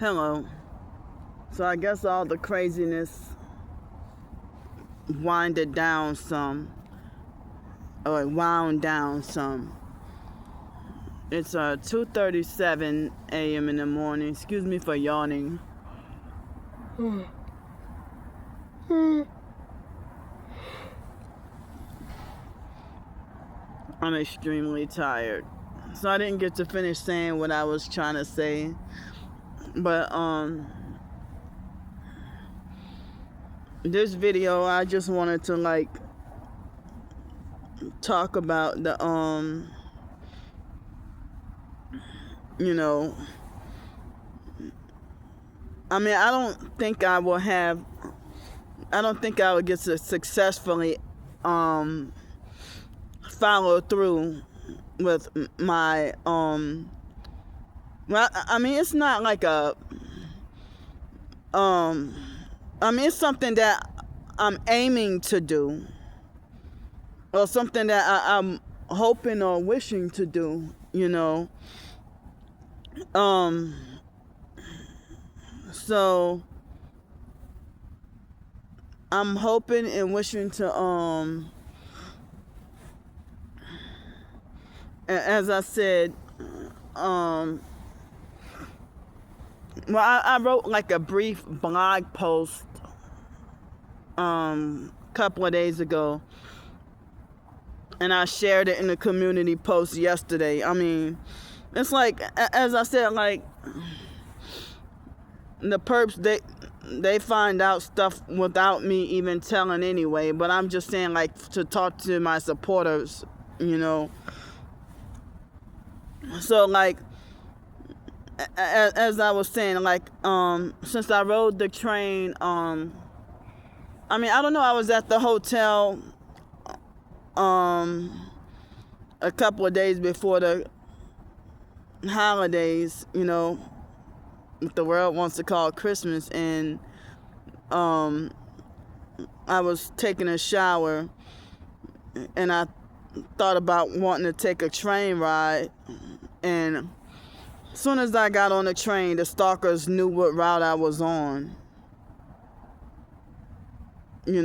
Hello. So I guess all the craziness winded down some, or wound down some. It's 2:37 a.m. in the morning. Excuse me for yawning. I'm extremely tired. So I didn't get to finish saying what I was trying to say. But this video I just wanted to talk about the I mean, I don't think I will get to successfully follow through with my well, I mean, it's not like a I mean, it's something that I'm aiming to do, or something that I'm hoping or wishing to do, So I'm hoping and wishing to as I said, well, I wrote like a brief blog post couple of days ago, and I shared it in the community post yesterday. I mean, it's like, as I said, like, the perps, they find out stuff without me even telling anyway, but I'm just saying, like, to talk to my supporters, So, like, as I was saying, like, since I rode the train, I mean, I don't know, I was at the hotel a couple of days before the holidays, what the world wants to call Christmas, and I was taking a shower, and I thought about wanting to take a train ride, and as soon as I got on the train, the stalkers knew what route I was on. They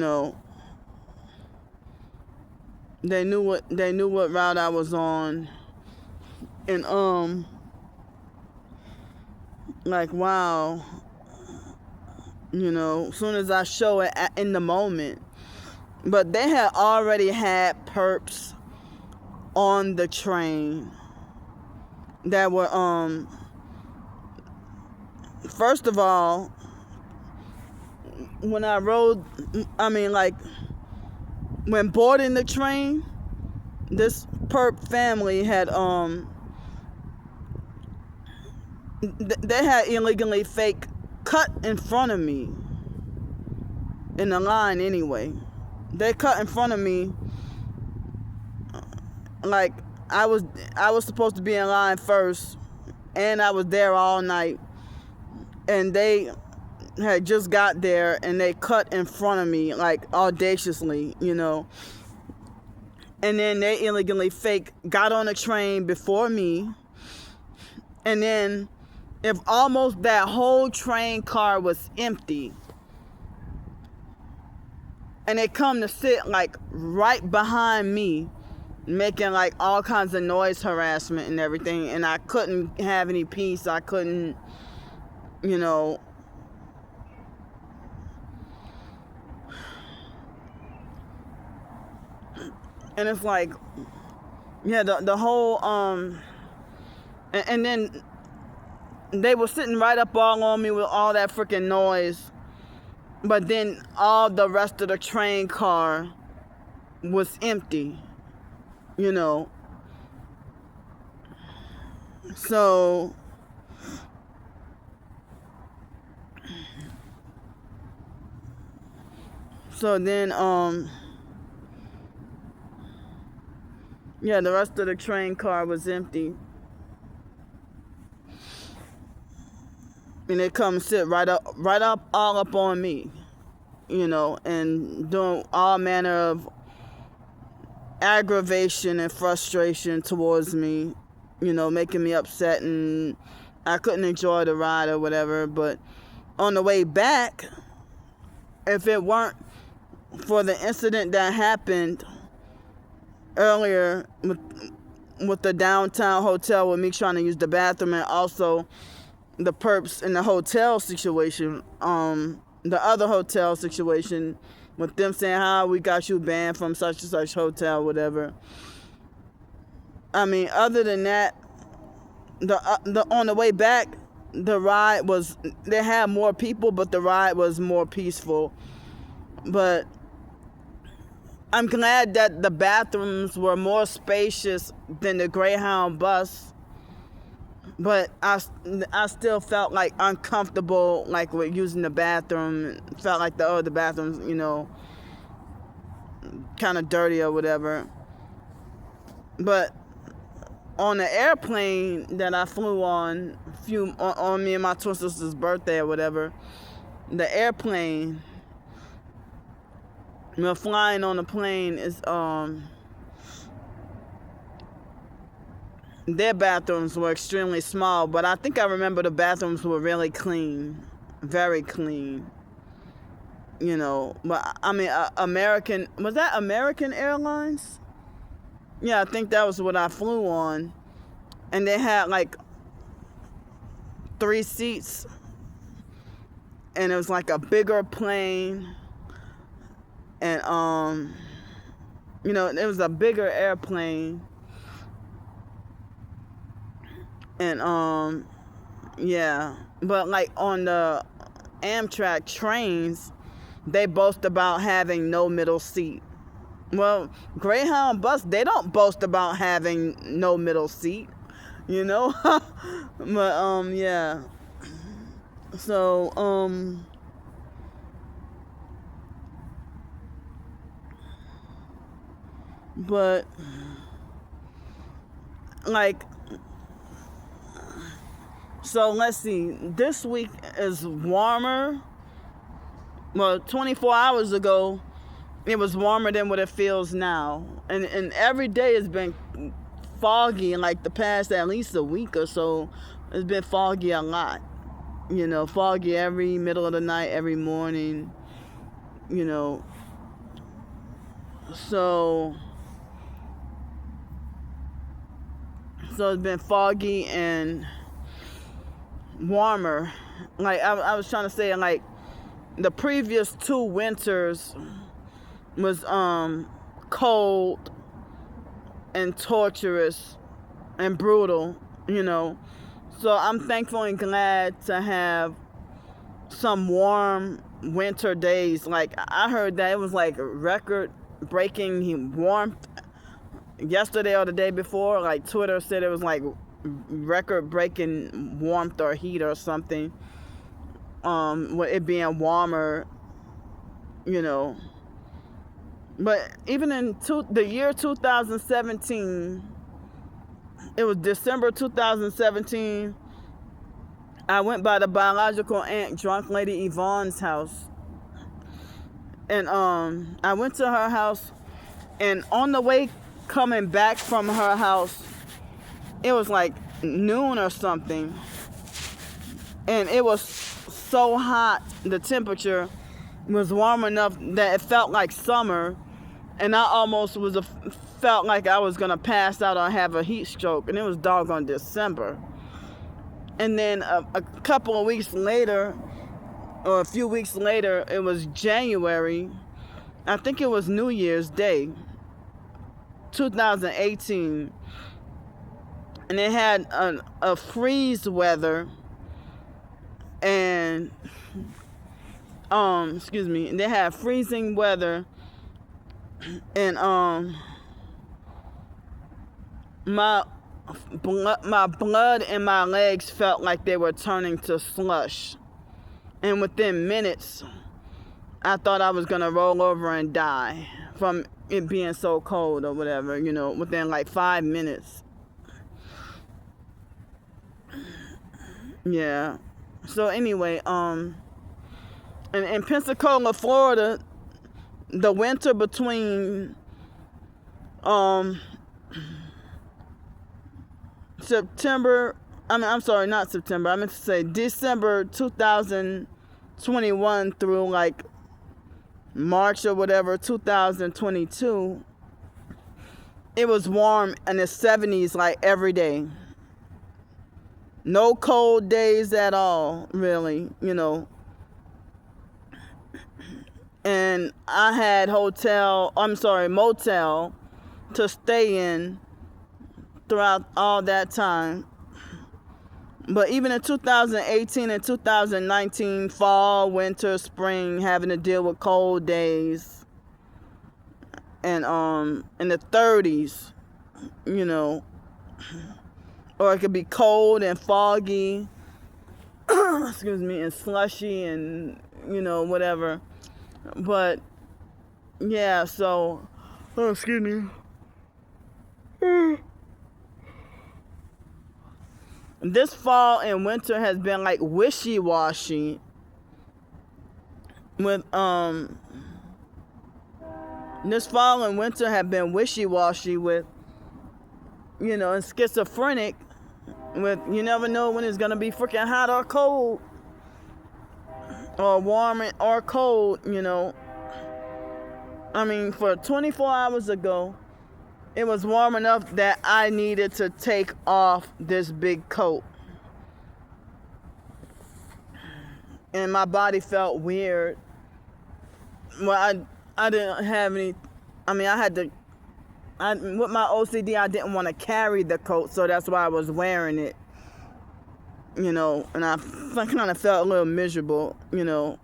knew what route I was on, and like, wow, as soon as I show it in the moment. But they had already had perps on the train that were first of all, when I rode, I mean, like, when boarding the train, this perp family had they had illegally fake cut in front of me in the line anyway. They cut in front of me, like, I was supposed to be in line first, and I was there all night, and they had just got there, and they cut in front of me, like, audaciously, and then they illegally fake got on the train before me, and then if almost that whole train car was empty, and they come to sit, like, right behind me, making, like, all kinds of noise harassment and everything, and I couldn't have any peace. I couldn't, and it's like, yeah, the whole and then they were sitting right up all on me with all that freaking noise, but then all the rest of the train car was empty, So then yeah, the rest of the train car was empty. And they come sit right up all up on me, and doing all manner of aggravation and frustration towards me, making me upset, and I couldn't enjoy the ride or whatever. But on the way back, if it weren't for the incident that happened earlier with the downtown hotel, with me trying to use the bathroom, and also the perps in the hotel situation, the other hotel situation, with them saying, how we got you banned from such and such hotel, whatever. I mean, other than that, the on the way back, the ride was, they had more people, but the ride was more peaceful. But I'm glad that the bathrooms were more spacious than the Greyhound bus. But I still felt like uncomfortable, like with using the bathroom. Felt like the bathrooms, kind of dirty or whatever. But on the airplane that I flew on me and my twin sister's birthday or whatever, the airplane, flying on the plane is their bathrooms were extremely small, but I think I remember the bathrooms were really clean, very clean. But I mean, was that American Airlines? Yeah, I think that was what I flew on. And they had like 3 seats. And it was like a bigger plane. And, it was a bigger airplane. And, yeah. But like on the Amtrak trains, they boast about having no middle seat. Well, Greyhound bus, they don't boast about having no middle seat, But, yeah. So, but, like, so let's see, this week is warmer. Well, 24 hours ago, it was warmer than what it feels now. And every day has been foggy in like the past at least a week or so. It's been foggy a lot. Foggy every middle of the night, every morning, So it's been foggy and warmer. Like I was trying to say, like the previous 2 winters was cold and torturous and brutal, So I'm thankful and glad to have some warm winter days. Like I heard that it was like record-breaking warmth yesterday or the day before. Like Twitter said it was like record-breaking warmth or heat or something. With it being warmer, But even in the year 2017, it was December 2017, I went by the biological aunt, drunk lady Yvonne's house. And I went to her house, and on the way coming back from her house, it was like noon or something. And it was so hot, the temperature was warm enough that it felt like summer. And I almost felt like I was going to pass out or have a heat stroke. And it was doggone December. And then a couple of weeks later, or a few weeks later, it was January. I think it was New Year's Day, 2018. And it had a freeze weather. And, and they had freezing weather. And my blood in my legs felt like they were turning to slush. And within minutes, I thought I was gonna roll over and die from it being so cold or whatever, within like 5 minutes. Yeah. So anyway, in Pensacola, Florida, the winter between September I'm sorry, not September. I meant to say December 2021 through like March or whatever, 2022. It was warm in the 70s like every day. No cold days at all, really, And I had motel to stay in throughout all that time. But even in 2018 and 2019, fall, winter, spring, having to deal with cold days, and in the 30s, or it could be cold and foggy, excuse me, and slushy and whatever. But yeah, so excuse me. This fall and winter has been like wishy-washy with this fall and winter have been wishy-washy with and schizophrenic with you never know when it's gonna be freaking hot or cold or warm or cold. I mean, for 24 hours ago it was warm enough that I needed to take off this big coat. And my body felt weird. Well, I didn't have any, with my OCD, I didn't want to carry the coat, so that's why I was wearing it. And I kind of felt a little miserable, being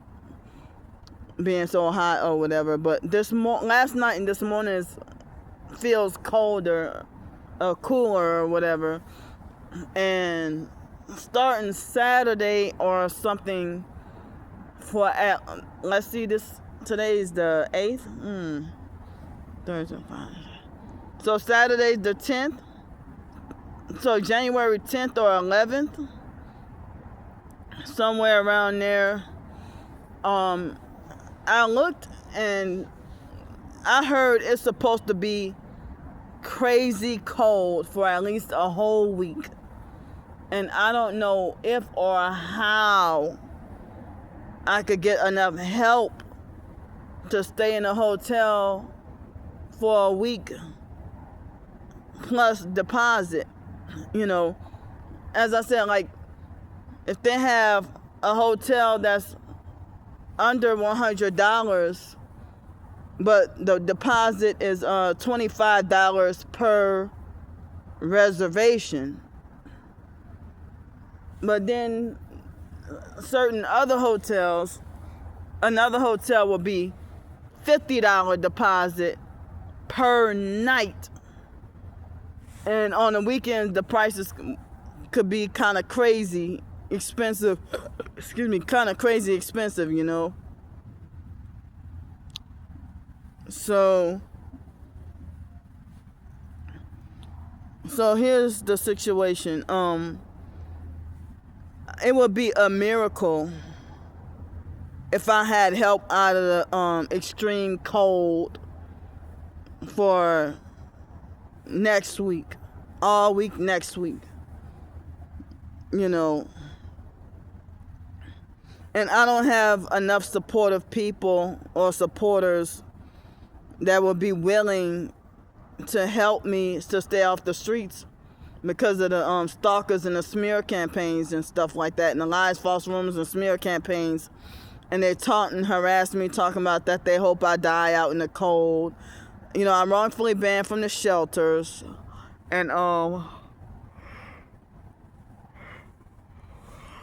so hot or whatever. But last night and this morning feels colder or cooler or whatever. And starting Saturday or something let's see, today's the 8th. Thursday, Friday. So Saturday's the 10th. So January 10th or 11th. Somewhere around there. I looked and I heard it's supposed to be crazy cold for at least a whole week. And I don't know if or how I could get enough help to stay in a hotel for a week plus deposit. As I said, like, if they have a hotel that's under $100, but the deposit is $25 per reservation. But then certain other hotels, another hotel will be $50 deposit per night. And on the weekends, the prices could be kind of crazy expensive. Kind of crazy expensive, So here's the situation. It would be a miracle if I had help out of the extreme cold for next week, all week next week, And I don't have enough supportive people or supporters that will be willing to help me to stay off the streets because of the stalkers and the smear campaigns and stuff like that, and the lies, false rumors, and smear campaigns. And they taunt and harass me, talking about that they hope I die out in the cold. I'm wrongfully banned from the shelters, and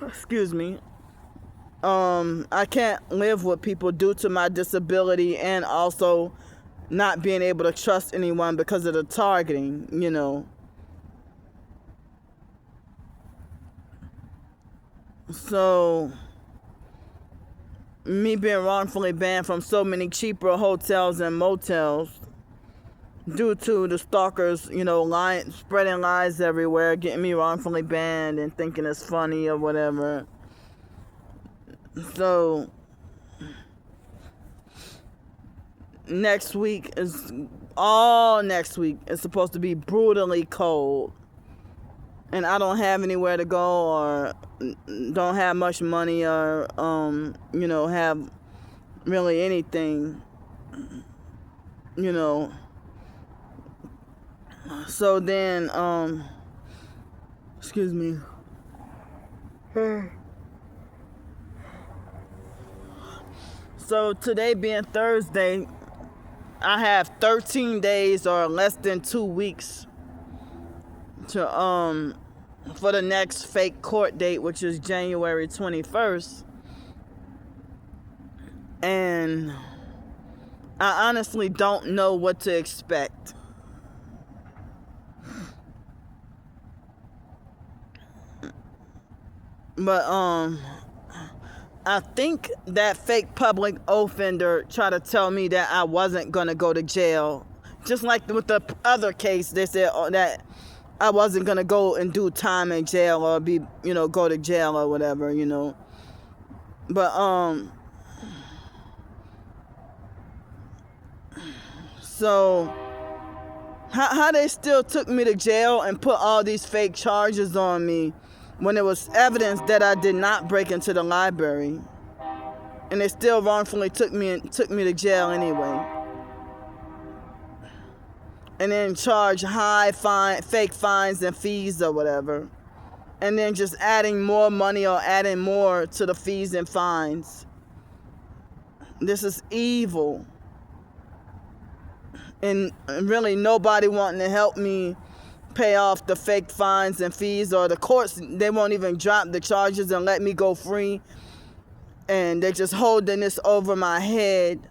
excuse me. I can't live with people due to my disability and also not being able to trust anyone because of the targeting, So, me being wrongfully banned from so many cheaper hotels and motels due to the stalkers, spreading lies everywhere, getting me wrongfully banned and thinking it's funny or whatever. So, next week is supposed to be brutally cold. and I don't have anywhere to go, or don't have much money, or have really anything, so then excuse me. So today being Thursday, I have 13 days or less than 2 weeks to for the next fake court date, which is January 21st. And I honestly don't know what to expect. But I think that fake public offender tried to tell me that I wasn't going to go to jail. Just like with the other case, they said that I wasn't going to go and do time in jail or go to jail or whatever, But, so how they still took me to jail and put all these fake charges on me when it was evidence that I did not break into the library, and they still wrongfully took me to jail anyway, and then charge fake fines and fees or whatever, and then just adding more money or adding more to the fees and fines. This is evil, and really nobody wanting to help me pay off the fake fines and fees, or the courts, they won't even drop the charges and let me go free, and they're just holding this over my head.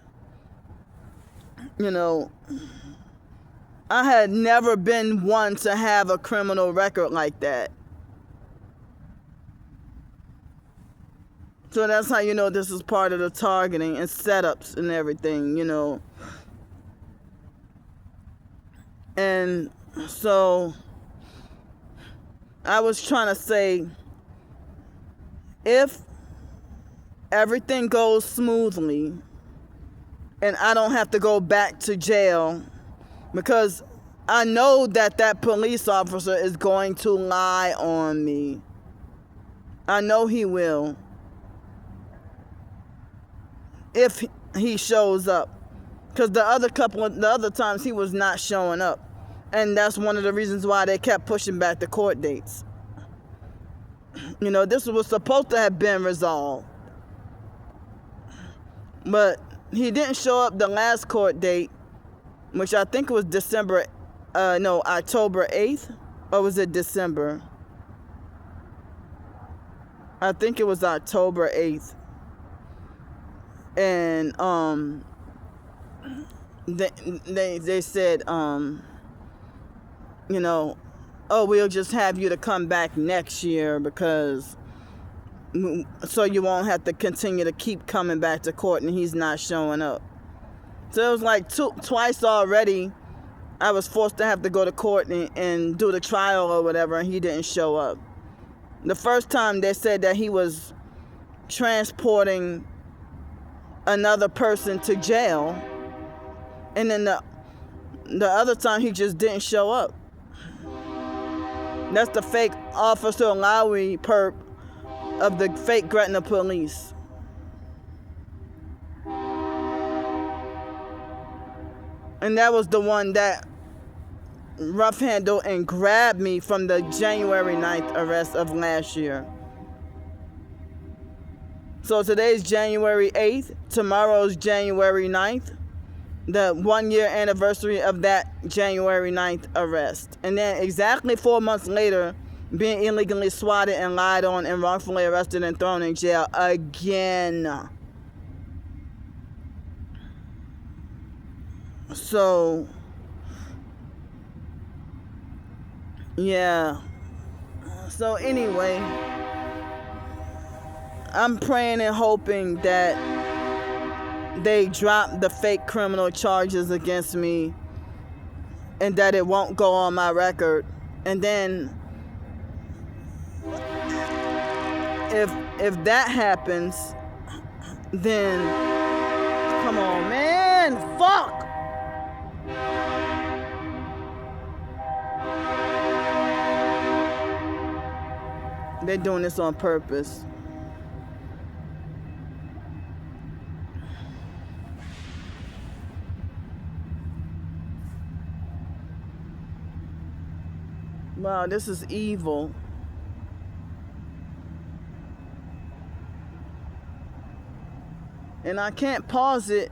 I had never been one to have a criminal record like that, so that's how this is part of the targeting and setups and everything, and so I was trying to say, if everything goes smoothly and I don't have to go back to jail, because I know that police officer is going to lie on me. I know he will, if he shows up, because the other times he was not showing up. And that's one of the reasons why they kept pushing back the court dates. This was supposed to have been resolved. But he didn't show up the last court date, which I think was October 8th. Or was it December? I think it was October 8th. And they said, we'll just have you to come back next year so you won't have to continue to keep coming back to court, and he's not showing up. So it was like twice already I was forced to have to go to court and do the trial or whatever, and he didn't show up. The first time they said that he was transporting another person to jail, and then the other time he just didn't show up. That's the fake Officer Lowry perp of the fake Gretna police. And that was the one that rough-handled and grabbed me from the January 9th arrest of last year. So today's January 8th, tomorrow's January 9th, the 1-year anniversary of that January 9th arrest. And then exactly 4 months later, being illegally swatted and lied on and wrongfully arrested and thrown in jail again. So, yeah. So anyway, I'm praying and hoping that they drop the fake criminal charges against me and that it won't go on my record. And then if that happens, then come on, man, fuck. They're doing this on purpose. Wow, this is evil. And I can't pause it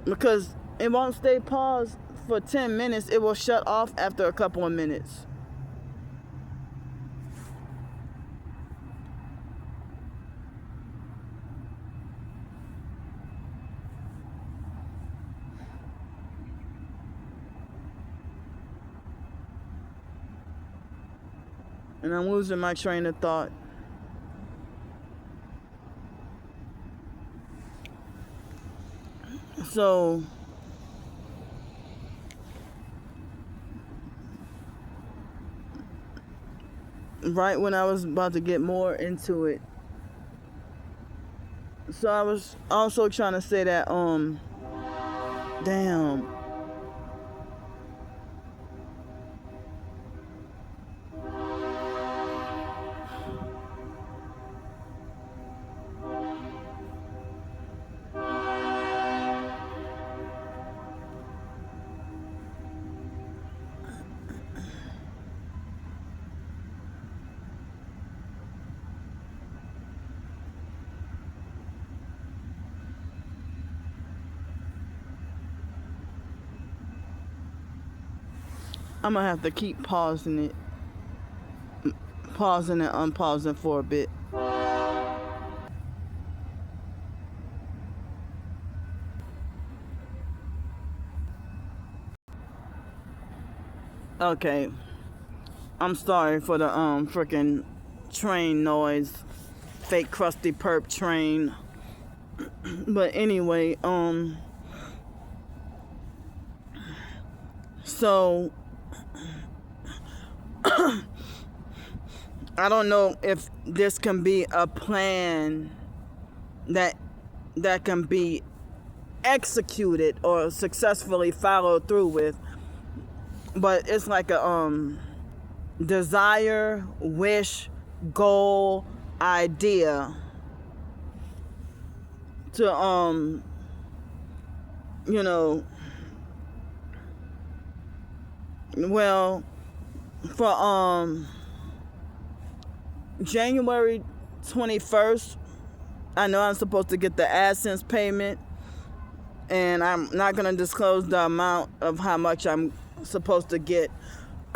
because it won't stay paused for 10 minutes. It will shut off after a couple of minutes. And I'm losing my train of thought. So right when I was about to get more into it, so I was also trying to say that damn, I'm gonna have to keep pausing and unpausing for a bit. Okay, I'm sorry for the freaking train noise, fake crusty perp train. But anyway, so I don't know if this can be a plan that can be executed or successfully followed through with, but it's like a desire, wish, goal, idea to you know, well, for January 21st, I know I'm supposed to get the AdSense payment, and I'm not going to disclose the amount of how much I'm supposed to get.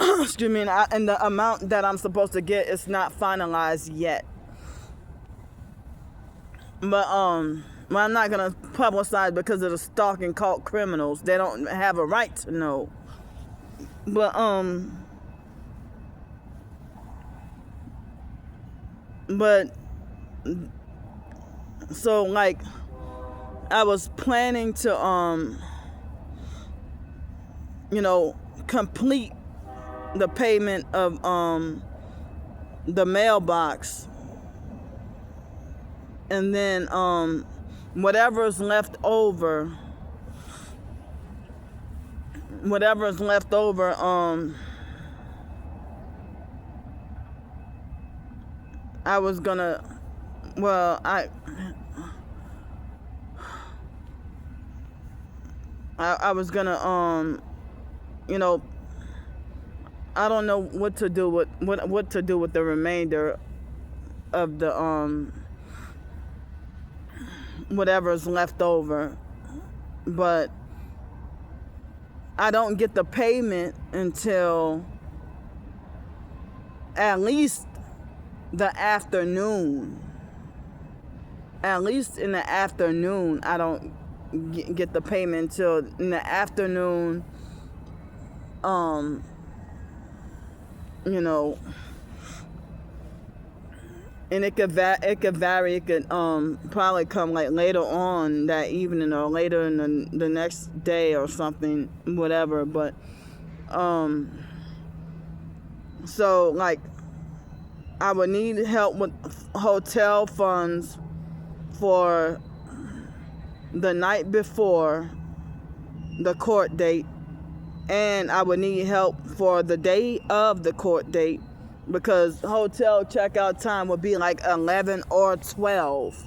Excuse me, and the amount that I'm supposed to get is not finalized yet. But well, I'm not going to publicize because of the stalking cult criminals. They don't have a right to know. But so like I was planning to complete the payment of the mailbox, and then whatever's left over I was gonna, well, I was gonna, I don't know what to do with the remainder of the whatever's left over, but I don't get the payment until at least the afternoon. At least in the afternoon, I don't get the payment until in the afternoon. And it could vary. It could probably come like later on that evening or later in the next day or something, whatever. But so like I would need help with hotel funds for the night before the court date, and I would need help for the day of the court date, because hotel checkout time would be like 11 or 12.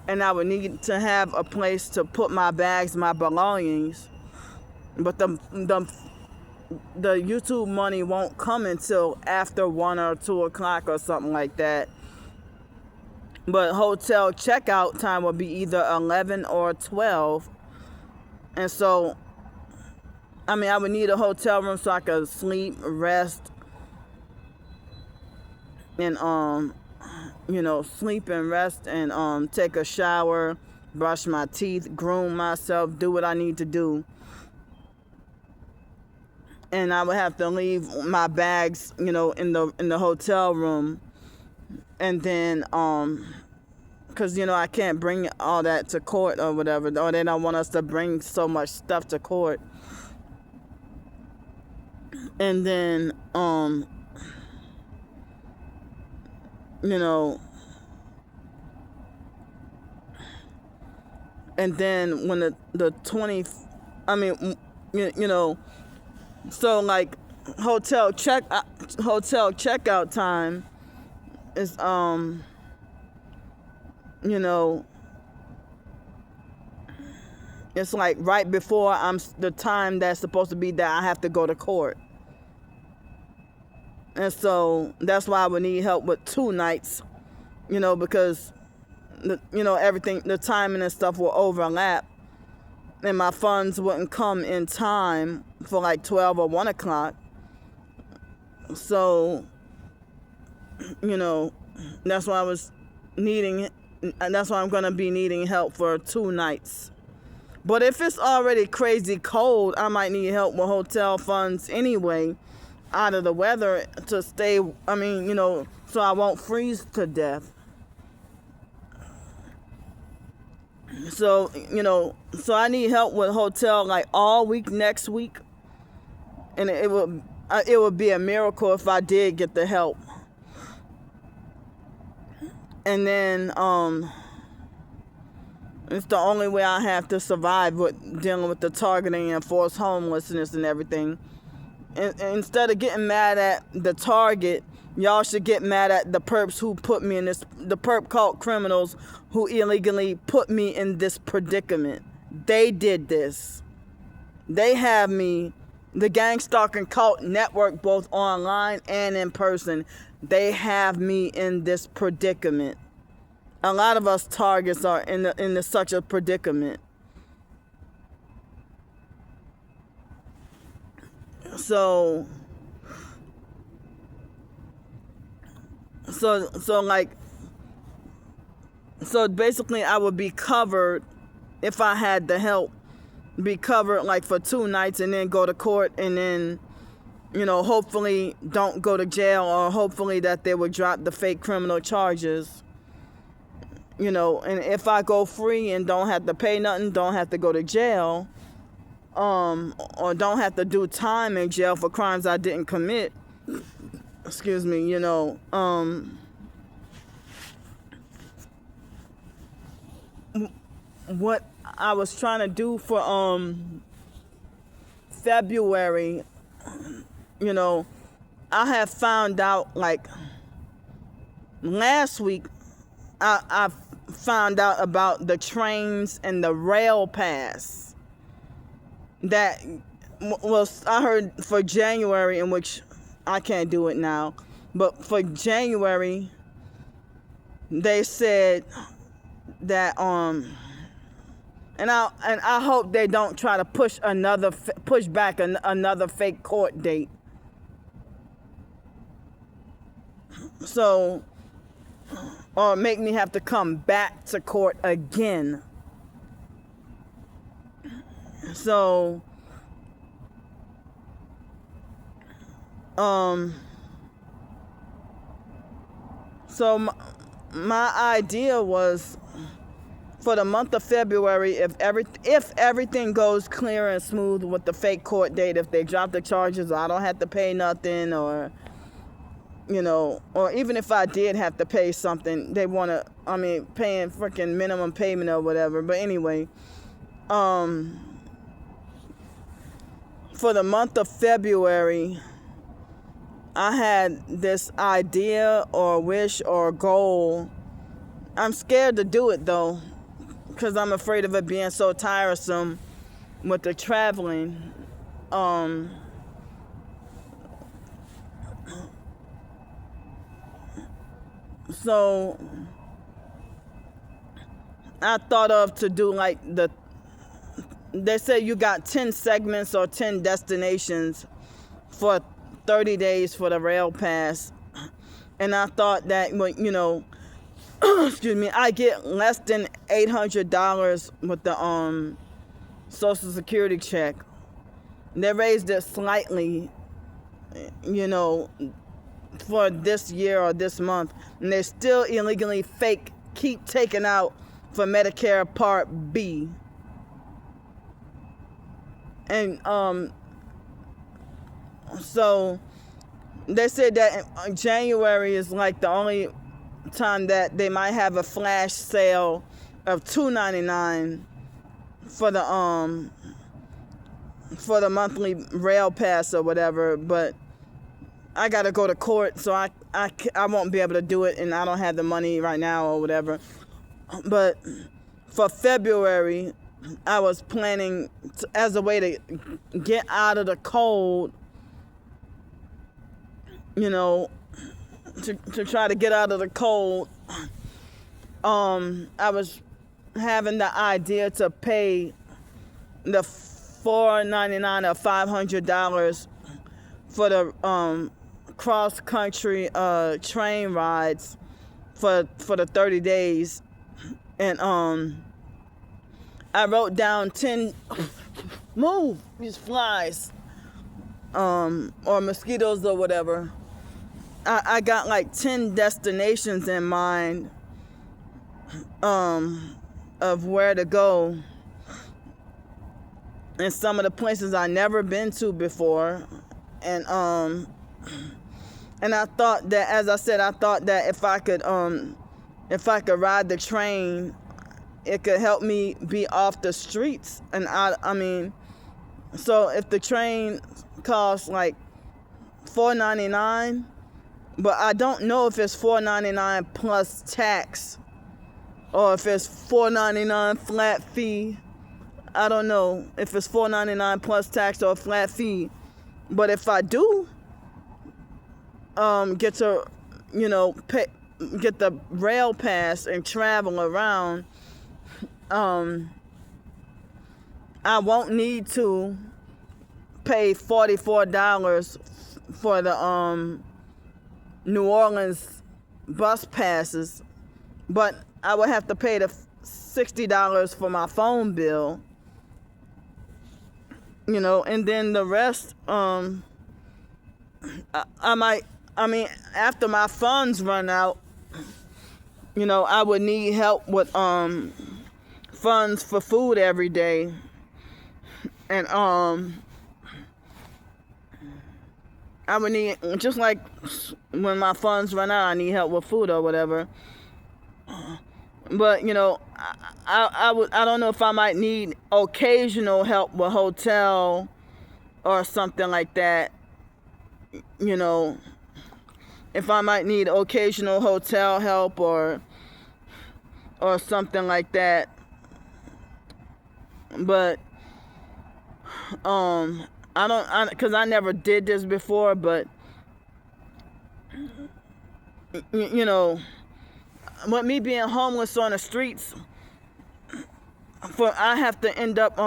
And I would need to have a place to put my bags, my belongings. But the YouTube money won't come until after 1 or 2 o'clock or something like that. But hotel checkout time would be either 11 or 12. And so, I mean, I would need a hotel room so I could sleep, rest, and sleep and rest and take a shower, brush my teeth, groom myself, do what I need to do. And I would have to leave my bags, in the hotel room. And then, because, I can't bring all that to court or whatever, or they don't want us to bring so much stuff to court. And then, and then when the 20, so like hotel checkout time is, it's like right before the time that's supposed to be that I have to go to court. And so that's why I would need help with 2 nights, because everything, the timing and stuff will overlap, and my funds wouldn't come in time for like 12 or 1 o'clock. So, that's why that's why I'm going to be needing help for 2 nights. But if it's already crazy cold, I might need help with hotel funds anyway, out of the weather, to stay, so I won't freeze to death. So, so I need help with hotel like all week next week. And it would be a miracle if I did get the help. And then, it's the only way I have to survive with dealing with the targeting and forced homelessness and everything. And instead of getting mad at the target, y'all should get mad at the perps who put me in this, the perp cult criminals who illegally put me in this predicament. They did this. They have me, the gang stalking cult network, both online and in person. They have me in this predicament. A lot of us targets are in such a predicament. So basically I would be covered if I had the help, be covered like for 2 nights and then go to court and then, hopefully don't go to jail, or hopefully that they would drop the fake criminal charges, and if I go free and don't have to pay nothing, don't have to go to jail, or don't have to do time in jail for crimes I didn't commit, excuse me, what I was trying to do for February, I have found out, like last week, I found out about the trains and the rail pass that was, I heard for January, in which I can't do it now, but for January, they said that, and I hope they don't try to push back another fake court date. So, or make me have to come back to court again. So, my idea was for the month of February, if everything goes clear and smooth with the fake court date, if they drop the charges, I don't have to pay nothing, or or even if I did have to pay something, they want to, paying freaking minimum payment or whatever. But anyway, for the month of February, I had this idea or wish or goal. I'm scared to do it though, because I'm afraid of it being so tiresome with the traveling. So I thought of to do like they say you got 10 segments or 10 destinations for 30 days for the rail pass. And I thought that, excuse me, I get less than $800 with the Social Security check. They raised it slightly, for this year or this month, and they still illegally keep taking out for Medicare Part B. And so they said that January is like the only time that they might have a flash sale of $2.99 for the monthly rail pass or whatever, but I gotta go to court, so I won't be able to do it, and I don't have the money right now or whatever. But for February, I was planning as a way to get out of the cold, to try to get out of the cold. I was having the idea to pay the $4.99 or $500 for the cross country train rides for the 30 days, and I wrote down 10 move these flies or mosquitoes or whatever. I got like 10 destinations in mind of where to go, and some of the places I never been to before. And I thought that, as I said, if I could ride the train, it could help me be off the streets. And so if the train costs like $4.99, but I don't know if it's $4.99 plus tax or if it's $4.99 flat fee. I don't know if it's $4.99 plus tax or a flat fee. But if I do get to, get the rail pass and travel around, I won't need to pay $44 for the New Orleans bus passes, but I would have to pay the $60 for my phone bill. And then the rest, after my funds run out, I would need help with funds for food every day. And I would need, just like when my funds run out, I need help with food or whatever. But I don't know if I might need occasional help with hotel or something like that. If I might need occasional hotel help or something like that. But because I never did this before, but with me being homeless on the streets, I have to end up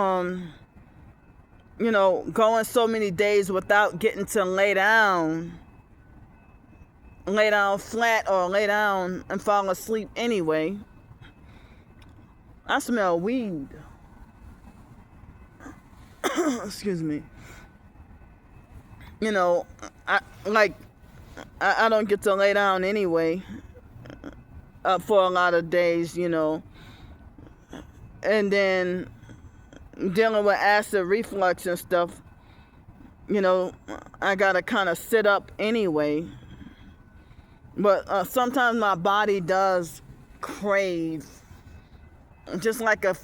going so many days without getting to lay down flat or lay down and fall asleep anyway. I smell weed. Excuse me. I don't get to lay down anyway for a lot of days, and then dealing with acid reflux and stuff, I gotta kind of sit up anyway. But sometimes my body does crave. Just like a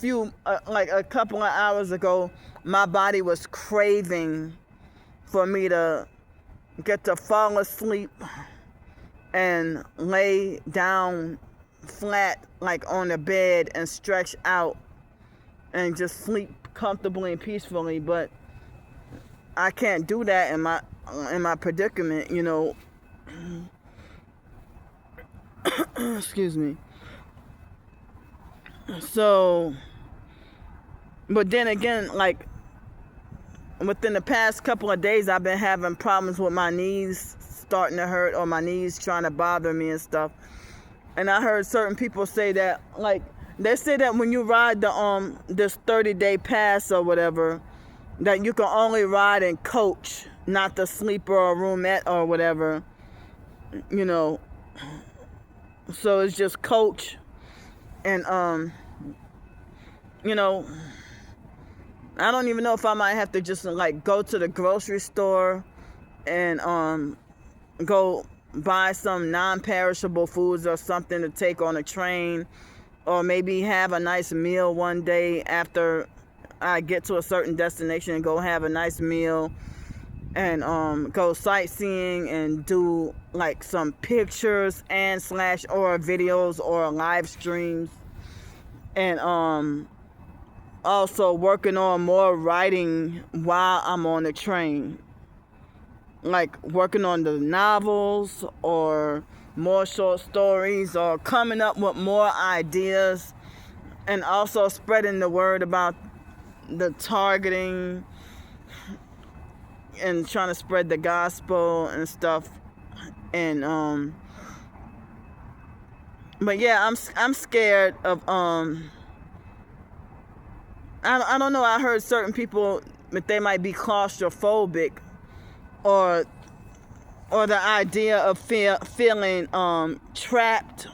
couple of hours ago, my body was craving for me to get to fall asleep and lay down flat, like on the bed, and stretch out and just sleep comfortably and peacefully. But I can't do that in my predicament, you know. Excuse me. So, but then again, like within the past couple of days, I've been having problems with my knees starting to hurt, or my knees trying to bother me and stuff. And I heard certain people say that, like, they say that when you ride the this 30-day pass or whatever, that you can only ride in coach, not the sleeper or roomette or whatever, you know. So it's just coach. And you know, I don't even know if I might have to just like go to the grocery store and go buy some non-perishable foods or something to take on a train, or maybe have a nice meal one day after I get to a certain destination, and go have a nice meal and go sightseeing and do like some pictures and / or videos or live streams, and also working on more writing while I'm on the train, like working on the novels or more short stories, or coming up with more ideas, and also spreading the word about the targeting and trying to spread the gospel and stuff. And but yeah, I'm scared of I don't know, I heard certain people that they might be claustrophobic, or the idea of feeling trapped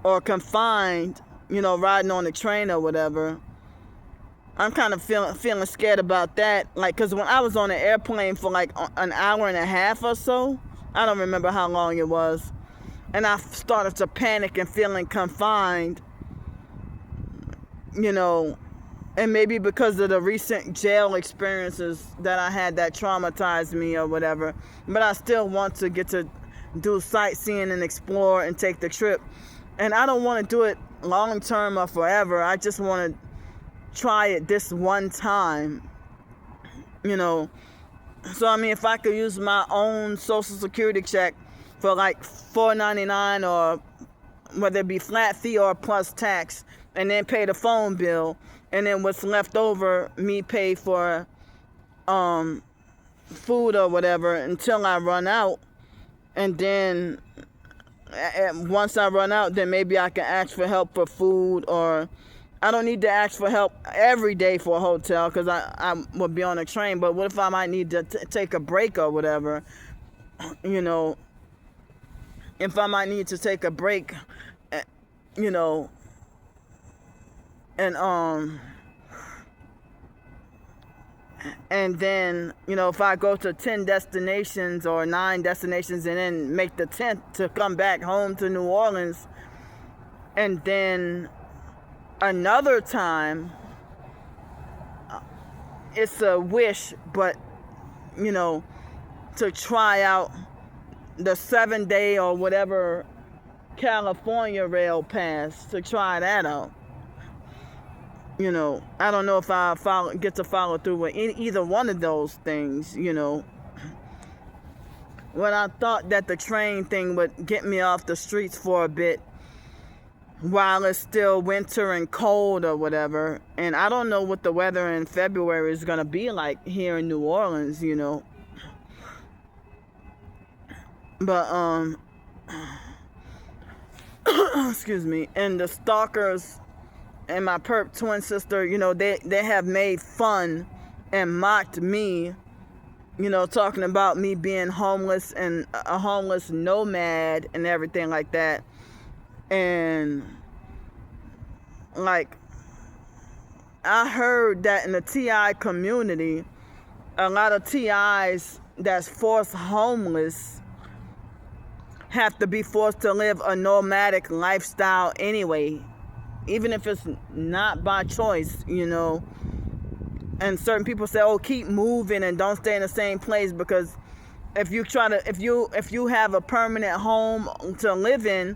or confined, you know, riding on the train or whatever. I'm kind of feeling scared about that, like, because when I was on an airplane for like an hour and a half or so, I don't remember how long it was, and I started to panic and feeling confined, you know. And maybe because of the recent jail experiences that I had that traumatized me or whatever. But I still want to get to do sightseeing and explore and take the trip. And I don't want to do it long term or forever. I just want to try it this one time, you know. So, I mean, if I could use my own Social Security check for like $4.99, or whether it be flat fee or plus tax, and then pay the phone bill, and then what's left over, me pay for food or whatever until I run out. And then once I run out, then maybe I can ask for help for food, or I don't need to ask for help every day for a hotel, because I would be on a train. But what if I might need to take a break or whatever, you know, if I might need to take a break, you know. And then, you know, if I go to 10 destinations or 9 destinations, and then make the 10th to come back home to New Orleans, and then another time, it's a wish, but, you know, to try out the 7-day or whatever California rail pass, to try that out. You know, I don't know if I get to follow through with either one of those things, you know. When I thought that the train thing would get me off the streets for a bit while it's still winter and cold or whatever. And I don't know what the weather in February is going to be like here in New Orleans, you know. But, excuse me, and the stalkers and my perp twin sister, you know, they have made fun and mocked me, you know, talking about me being homeless and a homeless nomad and everything like that. And, like, I heard that in the TI community, a lot of TIs that's forced homeless have to be forced to live a nomadic lifestyle anyway, even if it's not by choice, you know. And certain people say, oh, keep moving and don't stay in the same place, because if you have a permanent home to live in,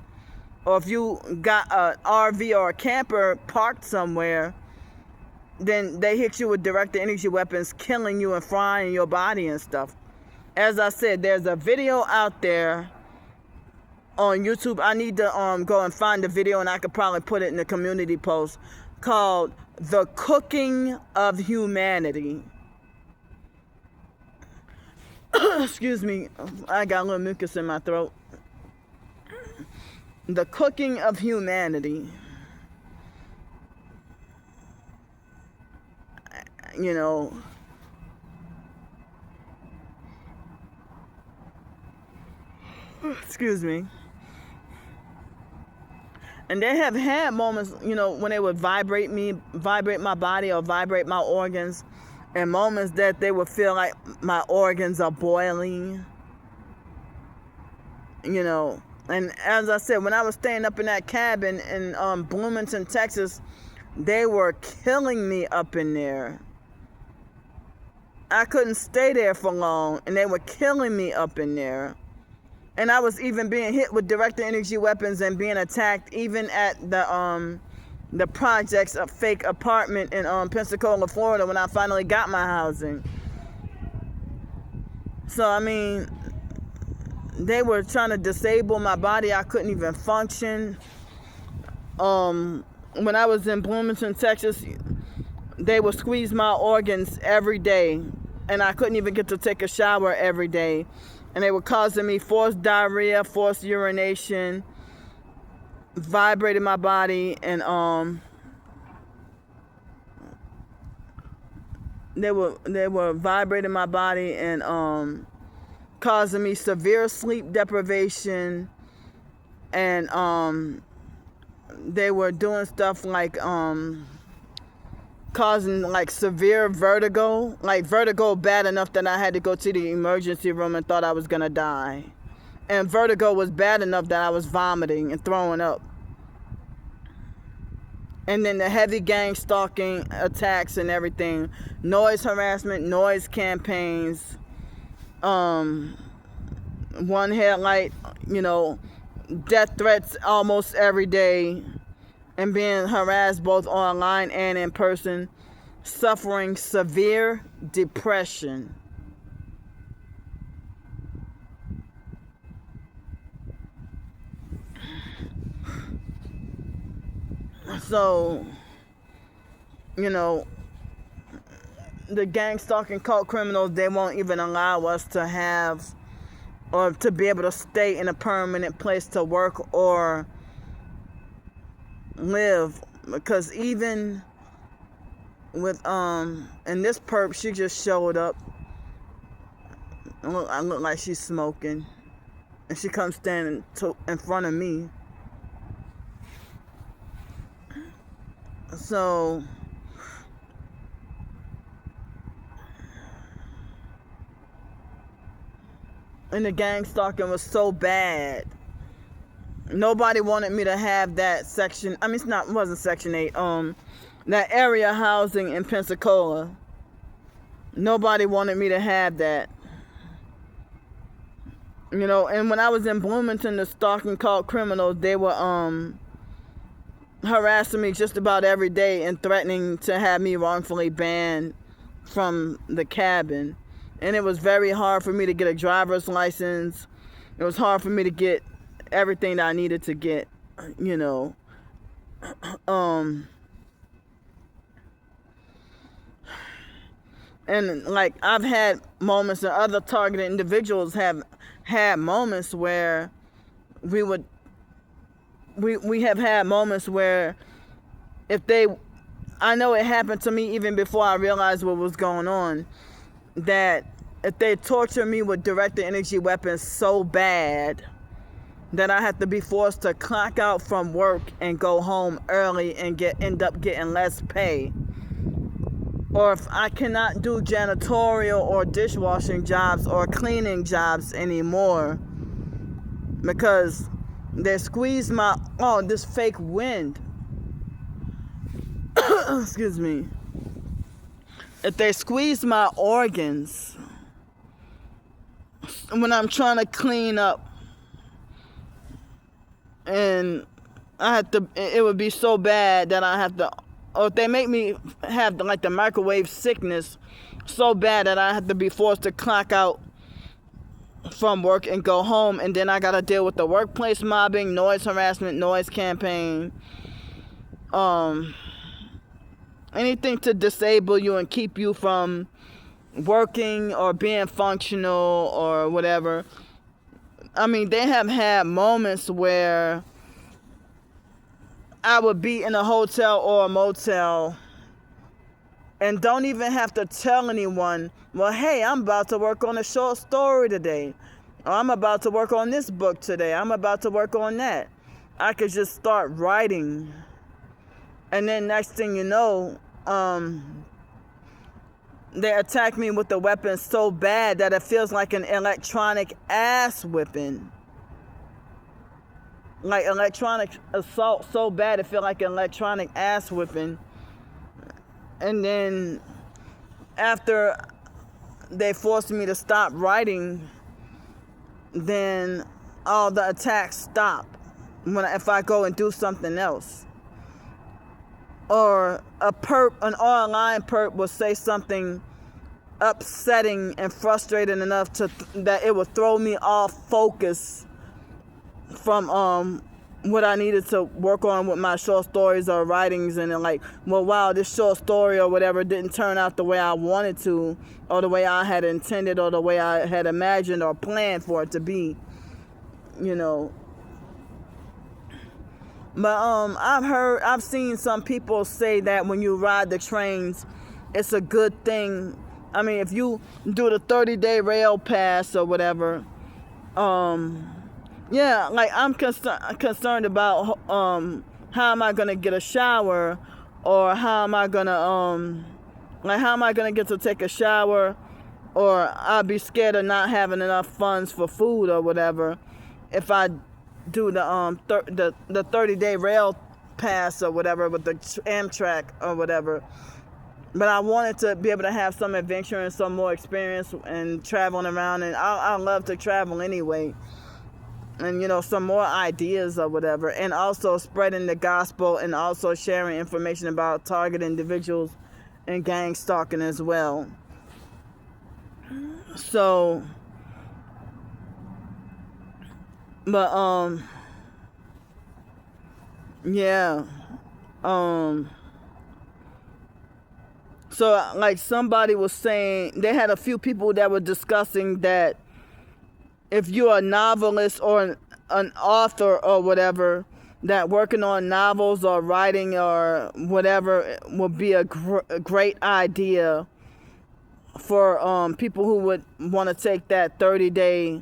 or if you got an RV or a camper parked somewhere, then they hit you with direct energy weapons, killing you and frying your body and stuff. As I said, there's a video out there on YouTube. I need to go and find the video, and I could probably put it in the community post, called "The Cooking of Humanity." Excuse me, I got a little mucus in my throat. The Cooking of Humanity. You know, excuse me. And they have had moments, when they would vibrate my body or vibrate my organs, and moments that they would feel like my organs are boiling, And as I said, when I was staying up in that cabin in Bloomington, Texas, they were killing me up in there. I couldn't stay there for long, and they were killing me up in there. And I was even being hit with direct energy weapons and being attacked even at the projects, a fake apartment in Pensacola, Florida, when I finally got my housing. So, I mean, they were trying to disable my body. I couldn't even function. When I was in Bloomington, Texas, they would squeeze my organs every day, and I couldn't even get to take a shower every day. And they were causing me forced diarrhea, forced urination, vibrating my body, and they were vibrating my body and causing me severe sleep deprivation, and they were doing stuff like causing like severe vertigo, like vertigo bad enough that I had to go to the emergency room and thought I was gonna die. And vertigo was bad enough that I was vomiting and throwing up. And then the heavy gang stalking attacks and everything, noise harassment, noise campaigns, one headlight, death threats almost every day, and being harassed both online and in person, suffering severe depression. So, the gang stalking cult criminals, they won't even allow us to have or to be able to stay in a permanent place to work or live, because even with and this perp, she just showed up. I look like she's smoking, and she comes standing in front of me. So and the gang stalking was so bad. Nobody wanted me to have that section. I mean, it wasn't Section 8. That area housing in Pensacola. Nobody wanted me to have that. And when I was in Bloomington, the stalking cult criminals, they were harassing me just about every day and threatening to have me wrongfully banned from the cabin. And it was very hard for me to get a driver's license. It was hard for me to get everything that I needed to get, and like I've had moments, and other targeted individuals have had moments where we have had moments where I know it happened to me even before I realized what was going on, that if they torture me with direct energy weapons so bad that I have to be forced to clock out from work and go home early and end up getting less pay. Or if I cannot do janitorial or dishwashing jobs or cleaning jobs anymore because they squeeze this fake wind. Excuse me. If they squeeze my organs when I'm trying to clean up, and it would be so bad that I have to, or if they make me have like the microwave sickness so bad that I have to be forced to clock out from work and go home, and then I gotta deal with the workplace mobbing, noise harassment, noise campaign, anything to disable you and keep you from working or being functional or whatever. I mean, they have had moments where I would be in a hotel or a motel and don't even have to tell anyone, well, hey, I'm about to work on a short story today. Or I'm about to work on this book today. I'm about to work on that. I could just start writing. And then next thing you know, they attack me with the weapon so bad that it feels like an electronic ass whipping. Like electronic assault so bad it feels like an electronic ass whipping. And then after they forced me to stop writing, then all the attacks stop if I go and do something else. Or an online perp will say something upsetting and frustrating enough that it would throw me off focus from what I needed to work on with my short stories or writings, and then like, well, wow, this short story or whatever didn't turn out the way I wanted to, or the way I had intended, or the way I had imagined or planned for it to be, you know. But I've seen some people say that when you ride the trains, it's a good thing. I mean, if you do the 30-day rail pass or whatever, yeah, like I'm concerned about how am I gonna get a shower, or how am I gonna get to take a shower, or I'll be scared of not having enough funds for food or whatever if I do the 30-day rail pass or whatever with the Amtrak or whatever. But I wanted to be able to have some adventure and some more experience and traveling around, and I love to travel anyway. And, you know, some more ideas or whatever, and also spreading the gospel and also sharing information about target individuals and gang stalking as well. So, but, yeah, so like somebody was saying, they had a few people that were discussing that if you're a novelist or an author or whatever, that working on novels or writing or whatever would be a great idea for people who would want to take that 30-day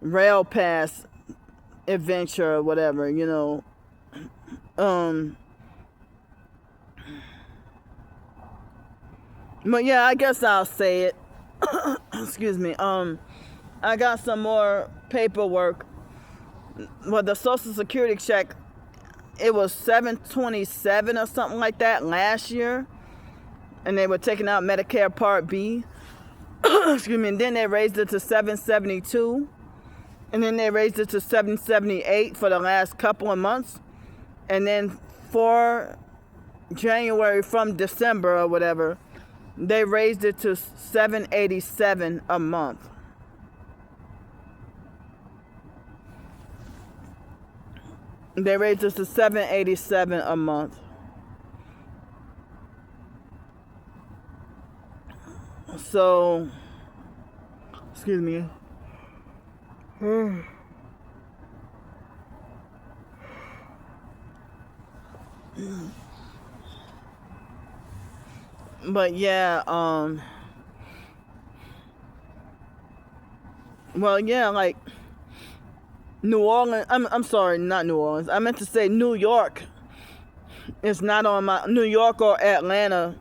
rail pass adventure or whatever, you know. But yeah, I guess I'll say it. Excuse me. I got some more paperwork. Well, the Social Security check, it was $727 or something like that last year, and they were taking out Medicare Part B. Excuse me. And then they raised it to $772, and then they raised it to $778 for the last couple of months, and then for January from December or whatever, they raised it to $787 a month. They raised it to $787 a month. So, excuse me. But yeah, well, yeah, like New Orleans, I'm sorry, not New Orleans. I meant to say New York. It's not on my, New York or Atlanta,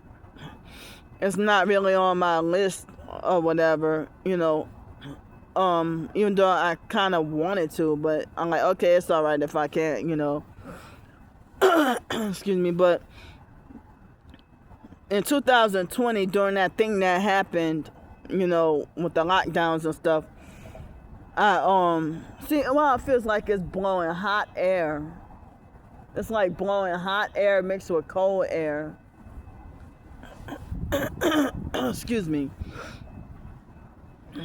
it's not really on my list or whatever, you know. Even though I kind of wanted to, but I'm like, okay, it's all right if I can't, you know. Excuse me, but in 2020, during that thing that happened, you know, with the lockdowns and stuff, It feels like it's blowing hot air. It's like blowing hot air mixed with cold air. Excuse me.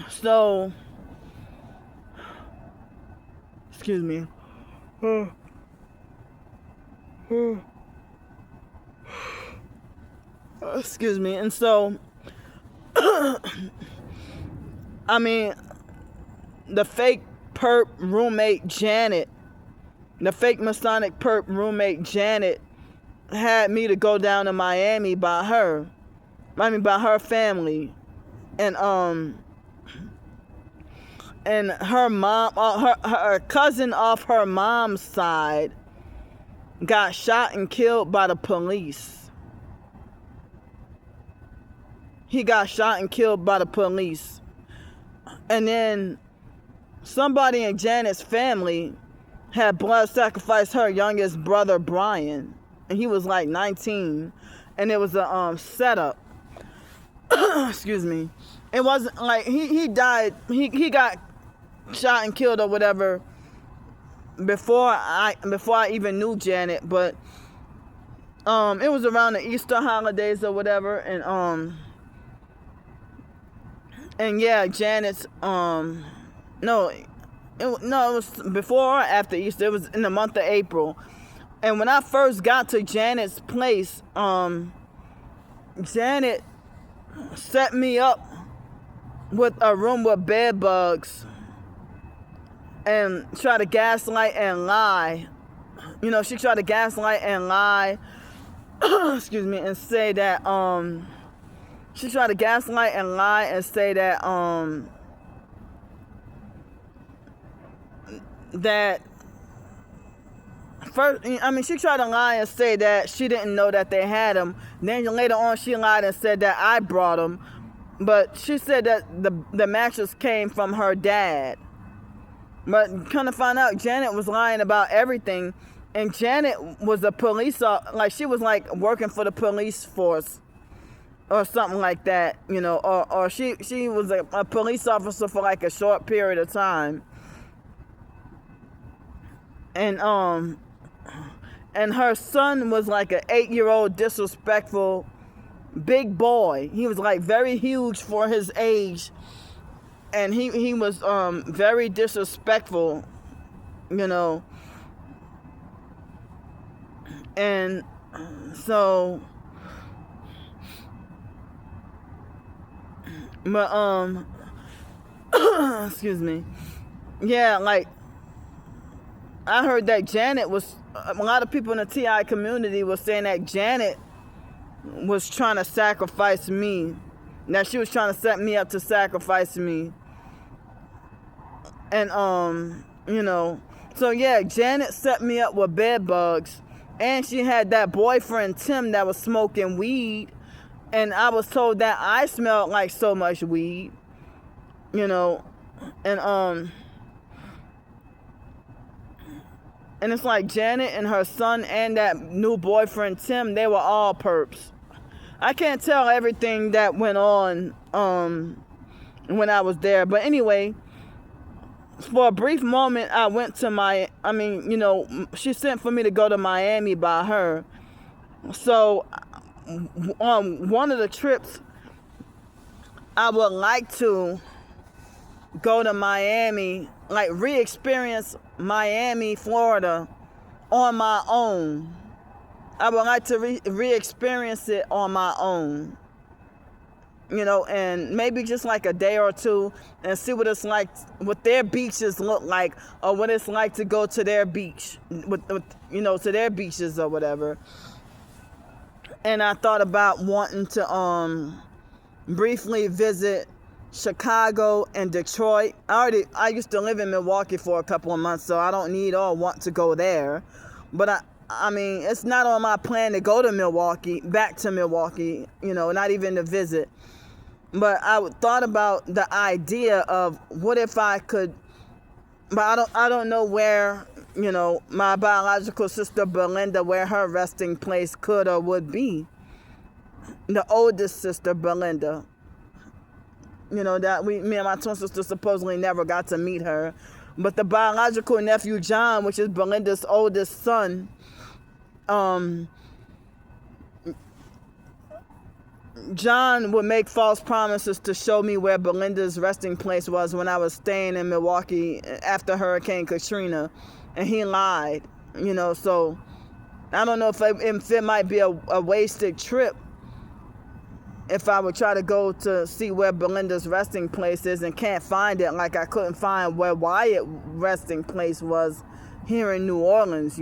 So, excuse me. Excuse me. And so, I mean, the fake perp roommate Janet, the fake Masonic perp roommate Janet had me to go down to Miami by her family. And her mom, her cousin off her mom's side got shot and killed by the police. He got shot and killed by the police. And then somebody in Janet's family had blood sacrificed her youngest brother, Brian. And he was like 19. And it was a setup. Excuse me. It wasn't like he died. He got shot and killed or whatever before I even knew Janet. But it was around the Easter holidays or whatever. And yeah, Janet's it was before or after Easter. It was in the month of April. And when I first got to Janet's place, Janet set me up with a room with bed bugs and try to gaslight and lie. You know, she tried to gaslight and lie. Excuse me, and say that she tried to gaslight and lie and say that that first, I mean, she tried to lie and say that she didn't know that they had them. Then later on, she lied and said that I brought them. But she said that the mattress came from her dad. But kind of find out, Janet was lying about everything. And Janet was a police, like she was like working for the police force or something like that, you know, or she was a police officer for like a short period of time. And her son was like an 8-year-old disrespectful big boy. He was like very huge for his age. And he was very disrespectful, you know. And so, but excuse me. Yeah, like I heard that Janet was, a lot of people in the TI community was saying that Janet was trying to sacrifice me. That she was trying to set me up to sacrifice me. And, you know, so yeah, Janet set me up with bed bugs. And she had that boyfriend, Tim, that was smoking weed. And I was told that I smelled like so much weed, you know. And it's like Janet and her son and that new boyfriend, Tim, they were all perps. I can't tell everything that went on when I was there. But anyway, for a brief moment, I went to you know, she sent for me to go to Miami by her. So on one of the trips, I would like to go to Miami, like re-experience Miami, Florida on my own. I would like to re-experience it on my own. You know, and maybe just like a day or two and see what it's like, what their beaches look like, or what it's like to go to their beach, with you know, to their beaches or whatever. And I thought about wanting to briefly visit Chicago and Detroit. I used to live in Milwaukee for a couple of months, so I don't need or want to go there. But I mean, it's not on my plan to go to Milwaukee, back to Milwaukee, you know, not even to visit. But I thought about the idea of what if I could, but I don't know where, you know, my biological sister Belinda, where her resting place could or would be. The oldest sister Belinda. that me and my twin sister supposedly never got to meet her. But the biological nephew, John, which is Belinda's oldest son, John would make false promises to show me where Belinda's resting place was when I was staying in Milwaukee after Hurricane Katrina. And he lied, so I don't know if it might be a wasted trip if I would try to go to see where Belinda's resting place is and can't find it, like I couldn't find where Wyatt's resting place was here in New Orleans,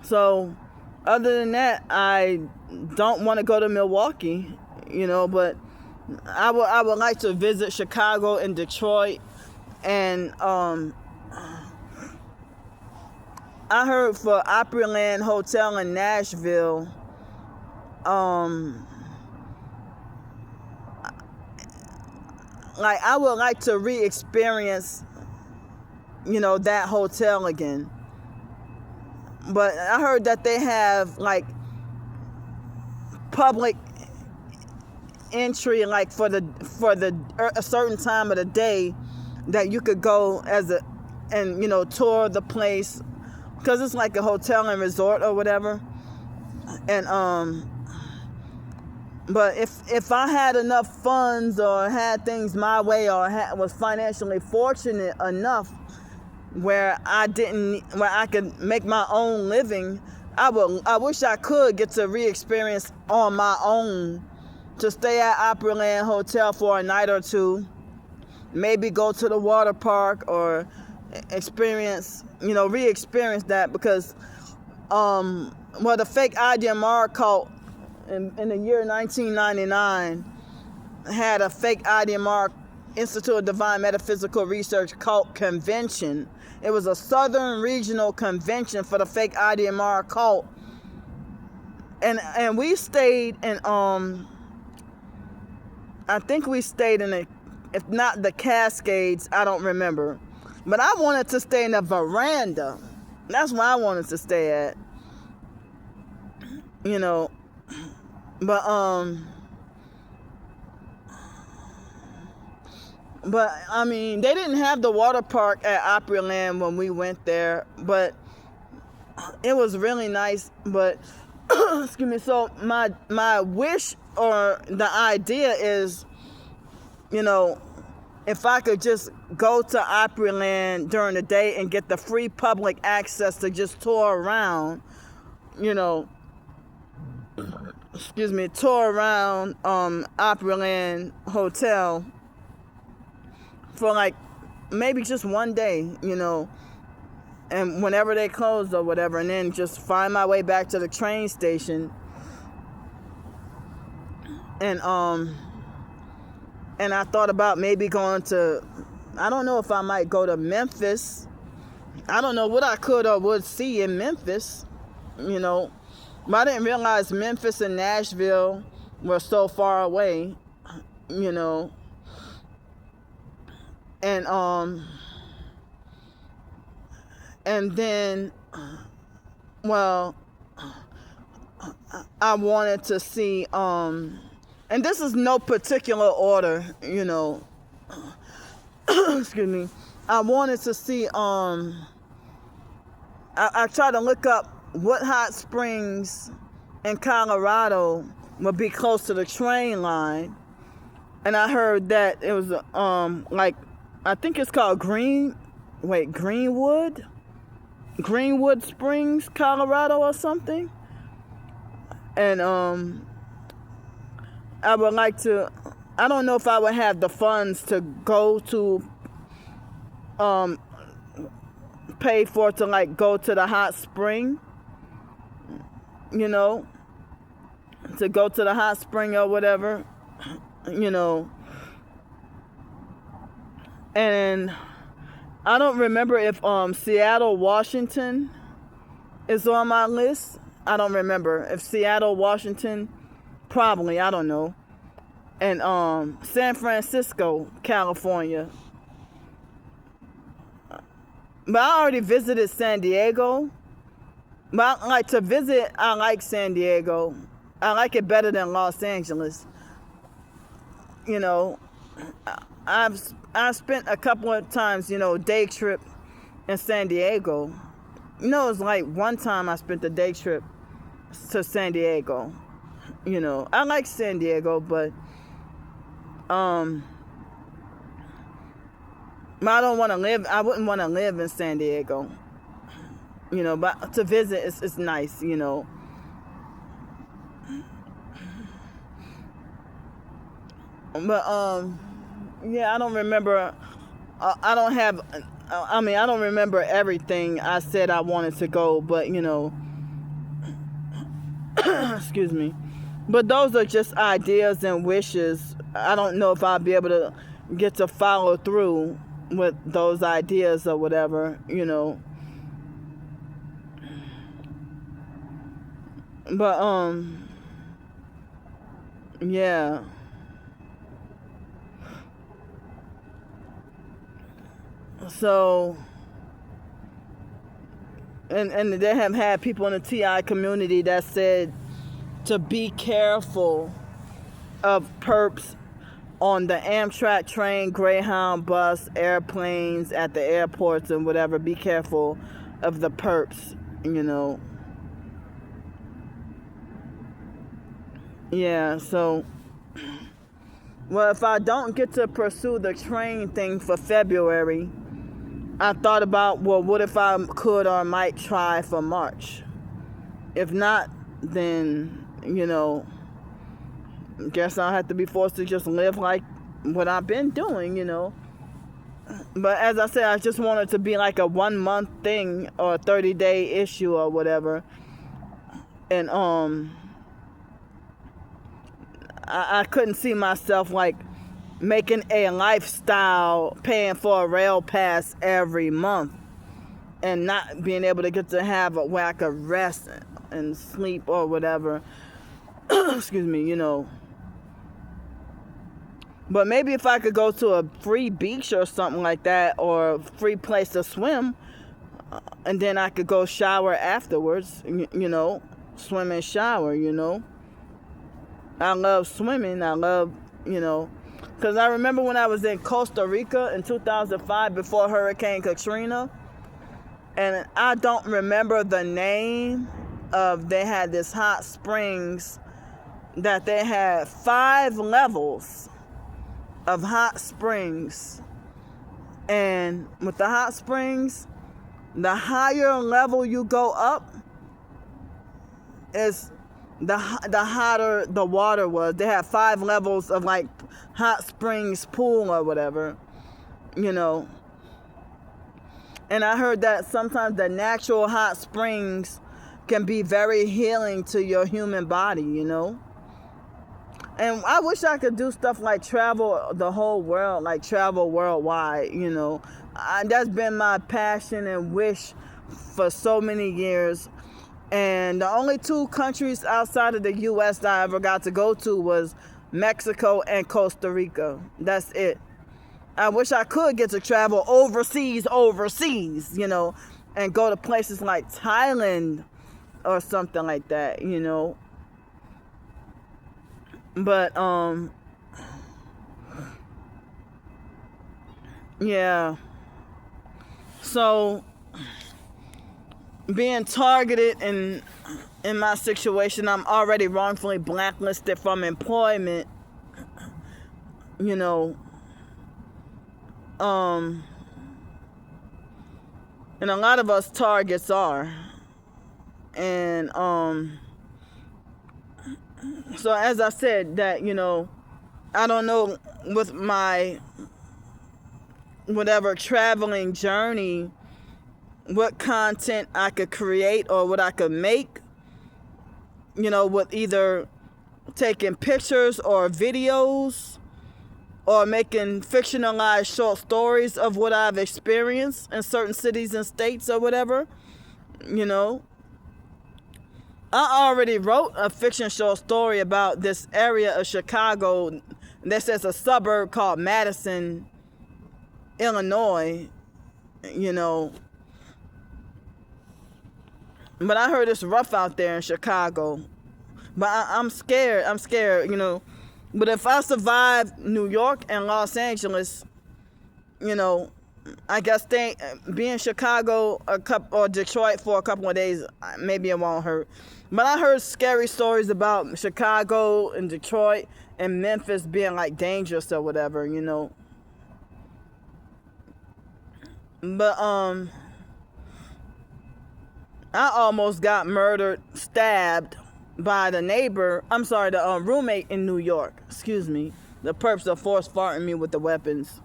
So other than that, I don't want to go to Milwaukee, but I would like to visit Chicago and Detroit. And I heard for Opryland Hotel in Nashville, I would like to re-experience, that hotel again. But I heard that they have public entry, for a certain time of the day that you could go and tour the place, because it's like a hotel and resort or whatever. And but if I had enough funds or had things my way or was financially fortunate enough where I could make my own living, I wish I could get to re-experience on my own, to stay at Opryland Hotel for a night or two, maybe go to the water park or re-experience that, because the fake IDMR cult in the year 1999 had a fake IDMR, Institute of Divine Metaphysical Research cult convention. It was a southern regional convention for the fake IDMR cult. And we stayed in, I think we stayed in if not the Cascades, I don't remember. But I wanted to stay in the veranda. That's where I wanted to stay at. But I mean, they didn't have the water park at Opryland when we went there, but it was really nice. But excuse me. So my wish or the idea is, if I could just go to Opryland during the day and get the free public access to just tour around, tour around Opryland Hotel for maybe just one day, and whenever they closed or whatever, and then just find my way back to the train station. And I thought about maybe going to, I don't know if I might go to Memphis. I don't know what I could or would see in Memphis, But I didn't realize Memphis and Nashville were so far away, And then, I wanted to see, and this is no particular order, excuse me. I wanted to see, I tried to look up what hot springs in Colorado would be close to the train line. And I heard that it was, I think it's called Greenwood Springs, Colorado or something. And I would like to, I don't know if I would have the funds to go to, pay for to go to the hot spring, to go to the hot spring or whatever, And I don't remember if Seattle, Washington is on my list. I don't remember. If Seattle, Washington, probably, I don't know. And San Francisco, California. But I already visited San Diego. But I like to visit, I like San Diego. I like it better than Los Angeles. you know, I've spent a couple of times, day trip in San Diego. It's like one time I spent a day trip to San Diego. I like San Diego, but I don't want to live. I wouldn't want to live in San Diego. But to visit, it's nice. But yeah, I don't remember. I don't have. I mean, I don't remember everything I said I wanted to go, but excuse me. But those are just ideas and wishes. I don't know if I'll be able to get to follow through with those ideas or whatever, But yeah. So and they have had people in the TI community that said to be careful of perps on the Amtrak train, Greyhound bus, airplanes, at the airports and whatever. Be careful of the perps, Yeah, so, well, if I don't get to pursue the train thing for February, I thought about, well, what if I could or might try for March? If not, then, guess I'll have to be forced to just live like what I've been doing, But as I said, I just wanted to be like a 1 month thing or a 30-day issue or whatever. And I couldn't see myself like making a lifestyle, paying for a rail pass every month and not being able to get to have where I could rest and sleep or whatever. Excuse me, But maybe if I could go to a free beach or something like that, or a free place to swim, and then I could go shower afterwards, swim and shower, I love swimming. I love, because I remember when I was in Costa Rica in 2005 before Hurricane Katrina, and I don't remember the name of, they had this hot springs that they had 5 levels of hot springs. And with the hot springs, the higher level you go up is the hotter the water was. They had 5 levels of like hot springs pool or whatever, And I heard that sometimes the natural hot springs can be very healing to your human body, And I wish I could do stuff like travel the whole world, like travel worldwide, That's been my passion and wish for so many years. And the only 2 countries outside of the U.S. that I ever got to go to was Mexico and Costa Rica. That's it. I wish I could get to travel overseas, and go to places like Thailand or something like that, But, yeah. So, being targeted in my situation, I'm already wrongfully blacklisted from employment, and a lot of us targets are. And, so as I said that, I don't know with my whatever traveling journey, what content I could create or what I could make, with either taking pictures or videos or making fictionalized short stories of what I've experienced in certain cities and states or whatever, I already wrote a fiction short story about this area of Chicago that says a suburb called Madison, Illinois, But I heard it's rough out there in Chicago. But I'm scared, But if I survive New York and Los Angeles, you know, I guess be in Chicago or Detroit for a couple of days, maybe it won't hurt. But I heard scary stories about Chicago and Detroit and Memphis being like dangerous or whatever, you know. But I almost got stabbed by the roommate in New York. Excuse me. The perps are force farting me with the weapons.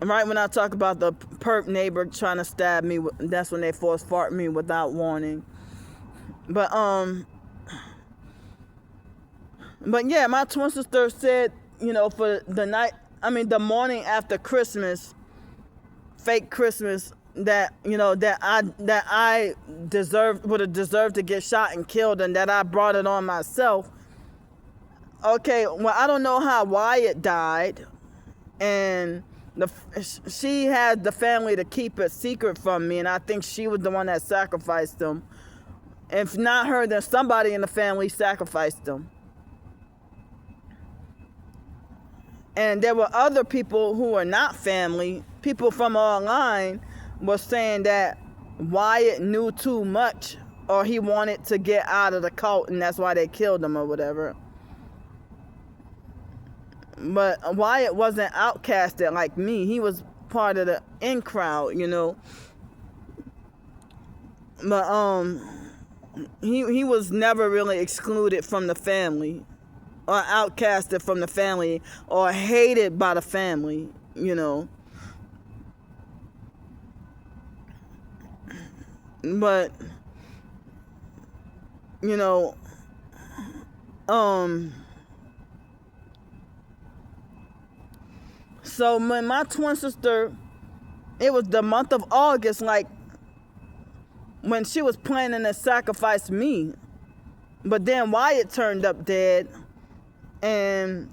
Right when I talk about the perp neighbor trying to stab me, that's when they force fart me without warning. But yeah, my twin sister said, you know, for the morning after Christmas, fake Christmas, that, you know, that I would have deserved to get shot and killed, and that I brought it on myself. Okay, well, I don't know how Wyatt died, and she had the family to keep it secret from me, and I think she was the one that sacrificed them. If not her, then somebody in the family sacrificed them. And there were other people who were not family. People from online were saying that Wyatt knew too much, or he wanted to get out of the cult, and that's why they killed him or whatever. But Wyatt wasn't outcasted like me. He was part of the in crowd, you know. But he was never really excluded from the family, or outcasted from the family, or hated by the family, you know. But, you know, so when my twin sister, it was the month of August, like when she was planning to sacrifice me. But then Wyatt turned up dead. And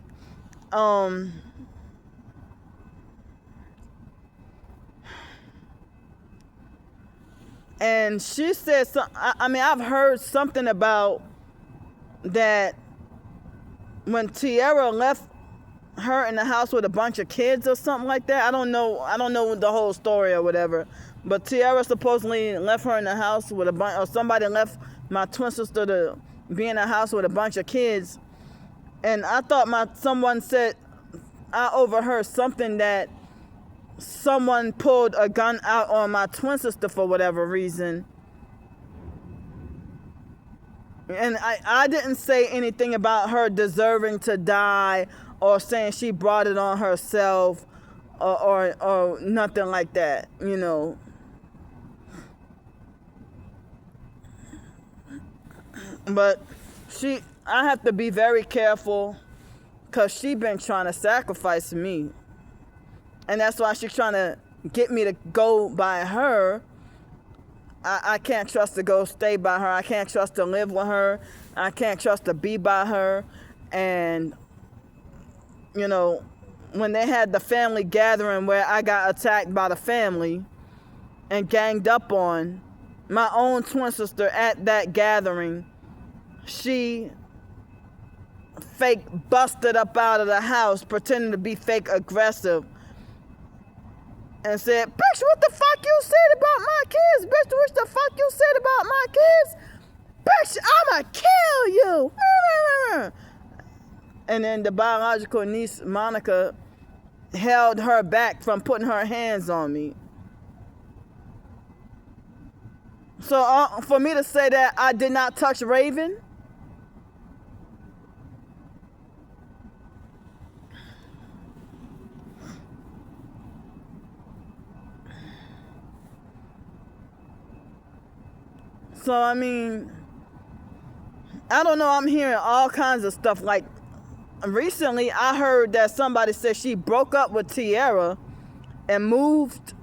and she said, I've heard something about that when Tierra left her in the house with a bunch of kids or something like that. I don't know the whole story or whatever. But Tierra supposedly left her in the house with a bunch, or somebody left my twin sister to be in a house with a bunch of kids. And I thought someone said, I overheard something that someone pulled a gun out on my twin sister for whatever reason. And I didn't say anything about her deserving to die, or saying she brought it on herself, or nothing like that, you know. But I have to be very careful, because she been trying to sacrifice me. And that's why she's trying to get me to go by her. I can't trust to go stay by her. I can't trust to live with her. I can't trust to be by her. And, you know, when they had the family gathering where I got attacked by the family and ganged up on, my own twin sister at that gathering, she fake busted up out of the house pretending to be fake aggressive and said, "Bitch, what the fuck you said about my kids? Bitch, what the fuck you said about my kids? Bitch, I'ma kill you." And then the biological niece, Monica, held her back from putting her hands on me. So for me to say that I did not touch Raven, so I mean, I don't know, I'm hearing all kinds of stuff. Like, recently I heard that somebody said she broke up with Tierra and moved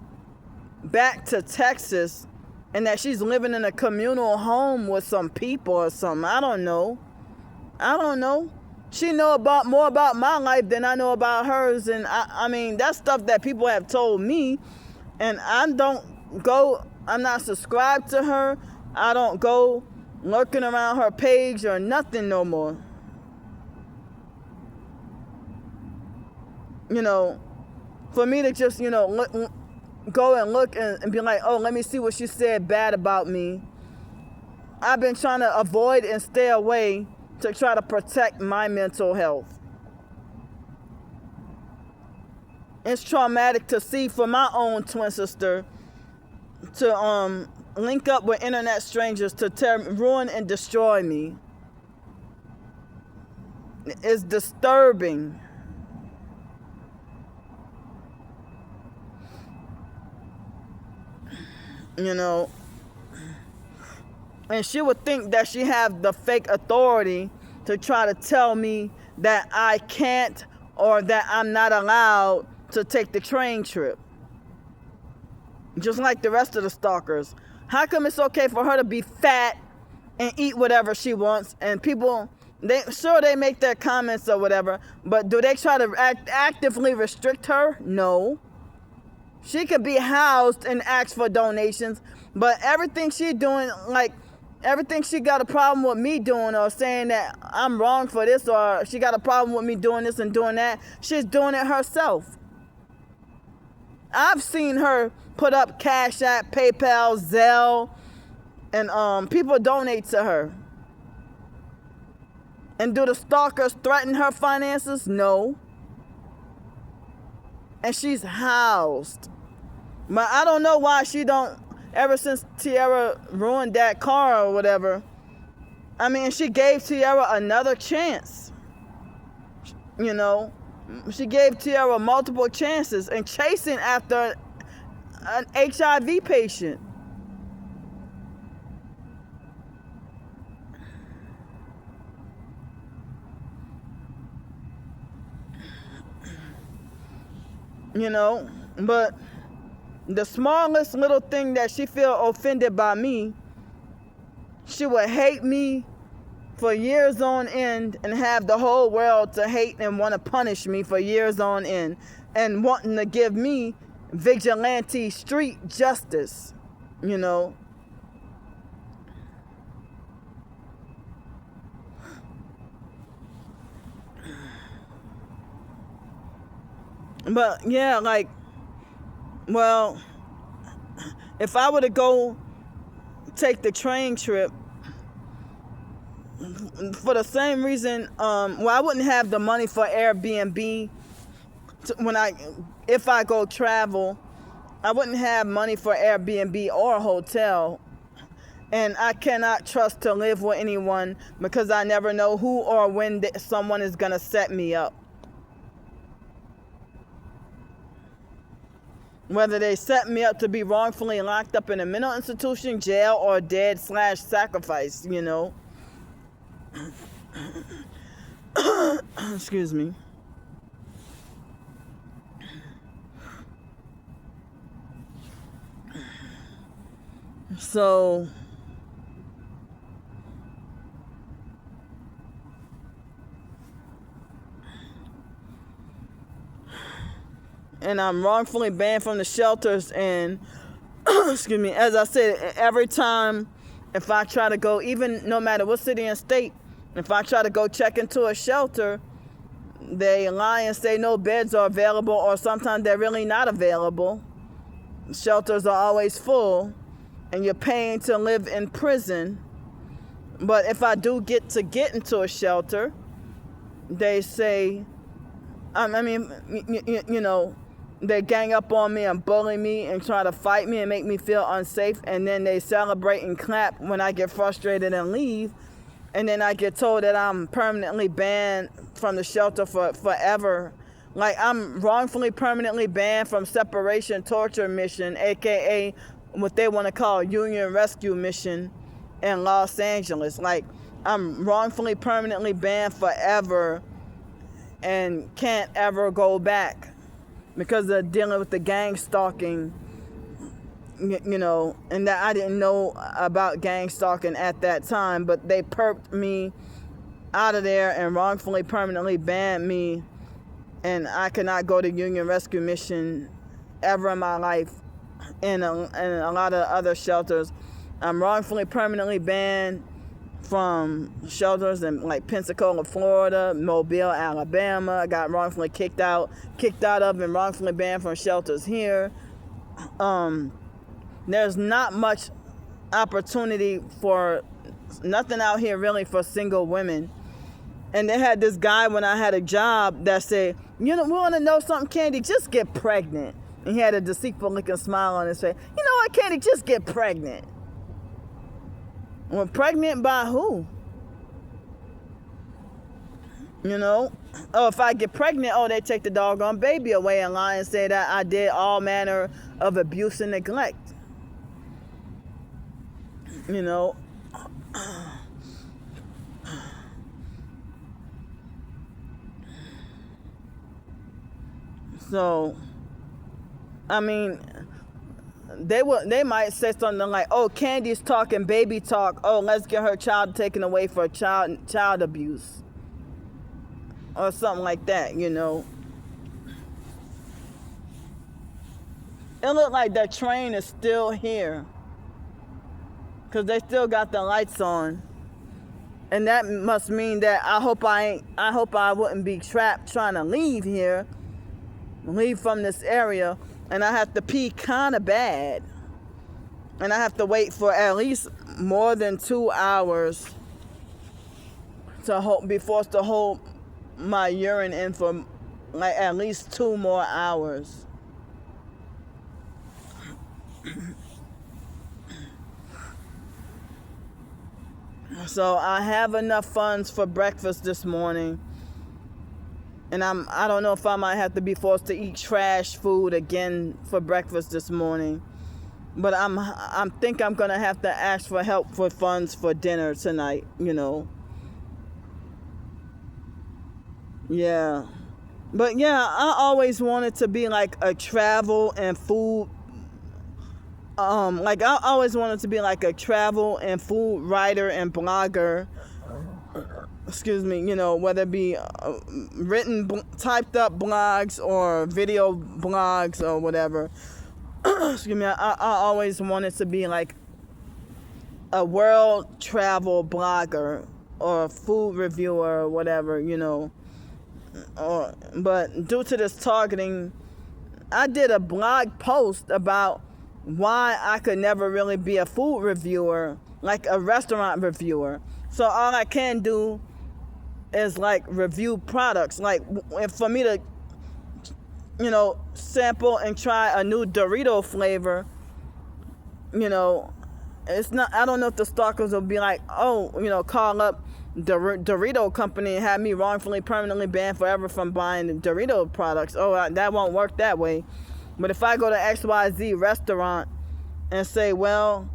back to Texas, and that she's living in a communal home with some people or something. I don't know. She know more about my life than I know about hers. And I mean, that's stuff that people have told me, and I'm not subscribed to her. I don't go lurking around her page or nothing no more. you know, for me to just, you know, go and look and be like, oh, let me see what she said bad about me. I've been trying to avoid and stay away to try to protect my mental health. It's traumatic to see for my own twin sister to link up with internet strangers to ruin and destroy me. It's disturbing. You know, and she would think that she have the fake authority to try to tell me that I can't or that I'm not allowed to take the train trip. Just like the rest of the stalkers. How come it's okay for her to be fat and eat whatever she wants, and people, they make their comments or whatever, but do they try to actively restrict her? No. She could be housed and ask for donations, but everything she doing, like everything she got a problem with me doing or saying that I'm wrong for this, or she got a problem with me doing this and doing that, she's doing it herself. I've seen her put up CashApp, PayPal, Zelle, and people donate to her. And do the stalkers threaten her finances? No. And she's housed. But I don't know why she don't, ever since Tiara ruined that car or whatever. I mean, she gave Tiara another chance. You know, she gave Tiara multiple chances and chasing after an HIV patient. You know, but the smallest little thing that she feel offended by me, she would hate me for years on end and have the whole world to hate and want to punish me for years on end and wanting to give me vigilante street justice, you know. But yeah, like, well, if I were to go take the train trip, for the same reason, I wouldn't have the money for Airbnb if I go travel. I wouldn't have money for Airbnb or a hotel, and I cannot trust to live with anyone because I never know who or when someone is gonna set me up. Whether they set me up to be wrongfully locked up in a mental institution, jail, or dead/sacrifice, you know. Excuse me. So, and I'm wrongfully banned from the shelters, and excuse me, as I said, every time if I try to go, even no matter what city and state, if I try to go check into a shelter, they lie and say no beds are available, or sometimes they're really not available. Shelters are always full, and you're paying to live in prison. But if I do get into a shelter, they say, you know, they gang up on me and bully me and try to fight me and make me feel unsafe, and then they celebrate and clap when I get frustrated and leave, and then I get told that I'm permanently banned from the shelter forever. Like, I'm wrongfully permanently banned from separation torture mission, aka what they want to call Union Rescue Mission in Los Angeles. Like, I'm wrongfully permanently banned forever and can't ever go back because of dealing with the gang stalking, you know, and that I didn't know about gang stalking at that time, but they perped me out of there and wrongfully permanently banned me, and I cannot go to Union Rescue Mission ever in my life, and a lot of other shelters. I'm wrongfully permanently banned from shelters in like Pensacola, Florida, Mobile, Alabama. I got wrongfully kicked out of and wrongfully banned from shelters here. There's not much opportunity for nothing out here really for single women. And they had this guy when I had a job that said, we want to know something, Candy, just get pregnant. And he had a deceitful looking smile on his face. You know what, Candy, just get pregnant. Well, pregnant by who? If I get pregnant, they take the doggone baby away and lie and say that I did all manner of abuse and neglect. So, I mean, they might say something like, Candy's talking baby talk. Let's get her child taken away for child abuse. Or something like that, It looked like the train is still here. Because they still got the lights on. And that must mean that I hope I wouldn't be trapped trying to leave from this area, and I have to pee kind of bad. And I have to wait for at least more than 2 hours to be forced to hold my urine in for like at least 2 more hours. So I have enough funds for breakfast this morning. And I don't know if I might have to be forced to eat trash food again for breakfast this morning. But I think I'm going to have to ask for help for funds for dinner tonight, Yeah. But yeah, I always wanted to be like a travel and food I always wanted to be like a travel and food writer and blogger. Excuse me, whether it be written, typed up blogs or video blogs or whatever. Excuse me, I always wanted to be like a world travel blogger or a food reviewer or whatever, But due to this targeting, I did a blog post about why I could never really be a food reviewer, like a restaurant reviewer. So all I can do is like review products. Like for me to, sample and try a new Dorito flavor, it's not, I don't know if the stalkers will be like, call up the Dorito company and have me wrongfully permanently banned forever from buying Dorito products. That won't work that way. But if I go to XYZ restaurant and say, well,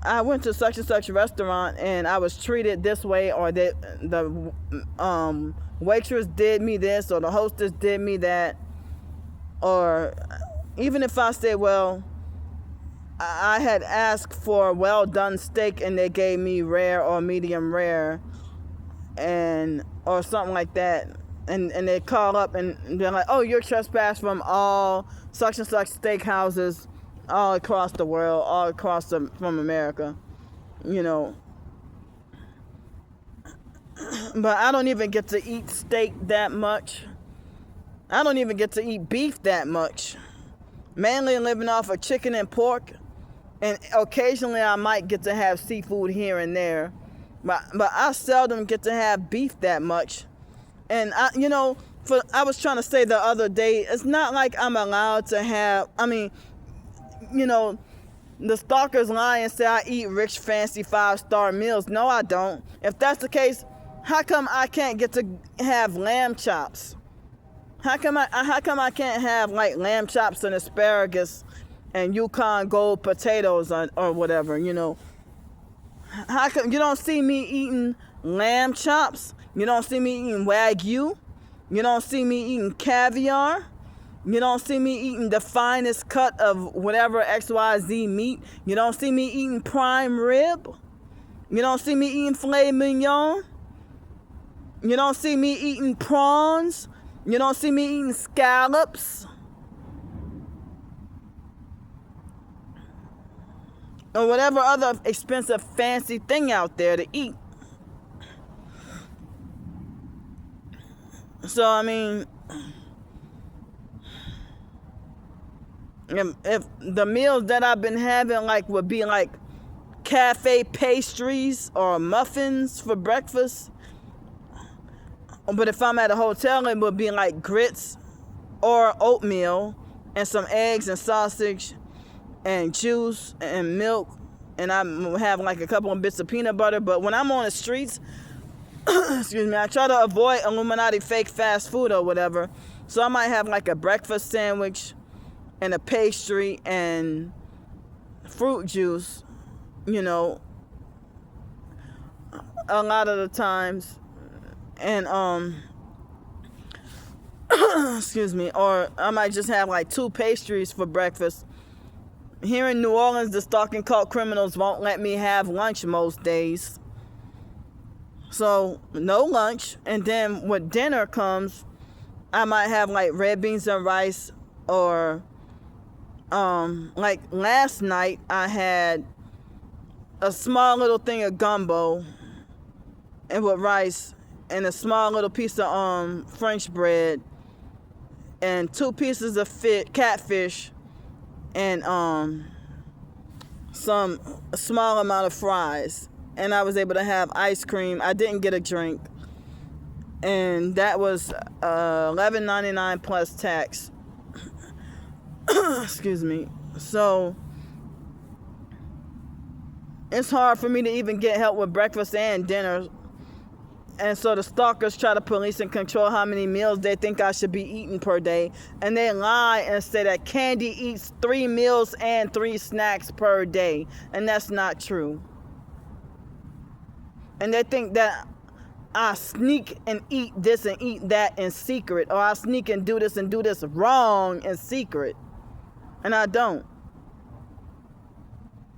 I went to such and such restaurant and I was treated this way, or that the waitress did me this, or the hostess did me that, or even if I say, well, I had asked for well done steak and they gave me rare or medium rare, or something like that, and they call up and they're like, you're trespassed from all such and such steakhouses all across the world, all across from America, But I don't even get to eat steak that much. I don't even get to eat beef that much. Mainly living off of chicken and pork. And occasionally I might get to have seafood here and there. But I seldom get to have beef that much. And I was trying to say the other day, it's not like I'm allowed to have, the stalkers lie and say I eat rich, fancy 5-star meals. No, I don't. If that's the case, how come I can't get to have lamb chops? How come I can't have like lamb chops and asparagus and Yukon Gold potatoes or whatever, How come you don't see me eating lamb chops? You don't see me eating Wagyu? You don't see me eating caviar? You don't see me eating the finest cut of whatever XYZ meat? You don't see me eating prime rib? You don't see me eating filet mignon? You don't see me eating prawns? You don't see me eating scallops? or whatever other expensive fancy thing out there to eat. So I mean, if the meals that I've been having like would be like cafe pastries or muffins for breakfast, but if I'm at a hotel, it would be like grits or oatmeal and some eggs and sausage and juice and milk, and I have like a couple of bits of peanut butter. But when I'm on the streets, excuse me, I try to avoid Illuminati fake fast food or whatever. So I might have like a breakfast sandwich and a pastry and fruit juice, you know, a lot of the times. And excuse me, or I might just have like 2 pastries for breakfast. Here in New Orleans, the stalking cult criminals won't let me have lunch most days. So no lunch, and then when dinner comes, I might have like red beans and rice, or like last night I had a small little thing of gumbo and with rice and a small little piece of French bread and 2 pieces of catfish and a small amount of fries. And I was able to have ice cream. I didn't get a drink. And that was $11.99 plus tax. Excuse me. So it's hard for me to even get help with breakfast and dinner. And so the stalkers try to police and control how many meals they think I should be eating per day. And they lie and say that Candy eats 3 meals and 3 snacks per day. And that's not true. And they think that I sneak and eat this and eat that in secret, or I sneak and do this wrong in secret. And I don't.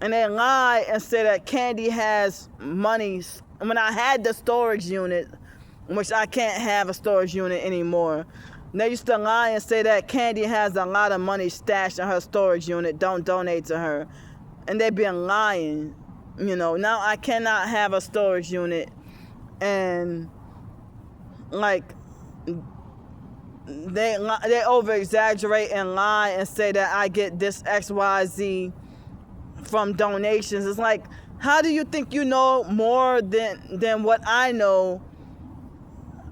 And they lie and say that Candy has money. When I had the storage unit, which I can't have a storage unit anymore, they used to lie and say that Candy has a lot of money stashed in her storage unit, don't donate to her. And they've been lying. You know, now I cannot have a storage unit, and like they over exaggerate and lie and say that I get this XYZ from donations. It's like, how do you think you know more than what I know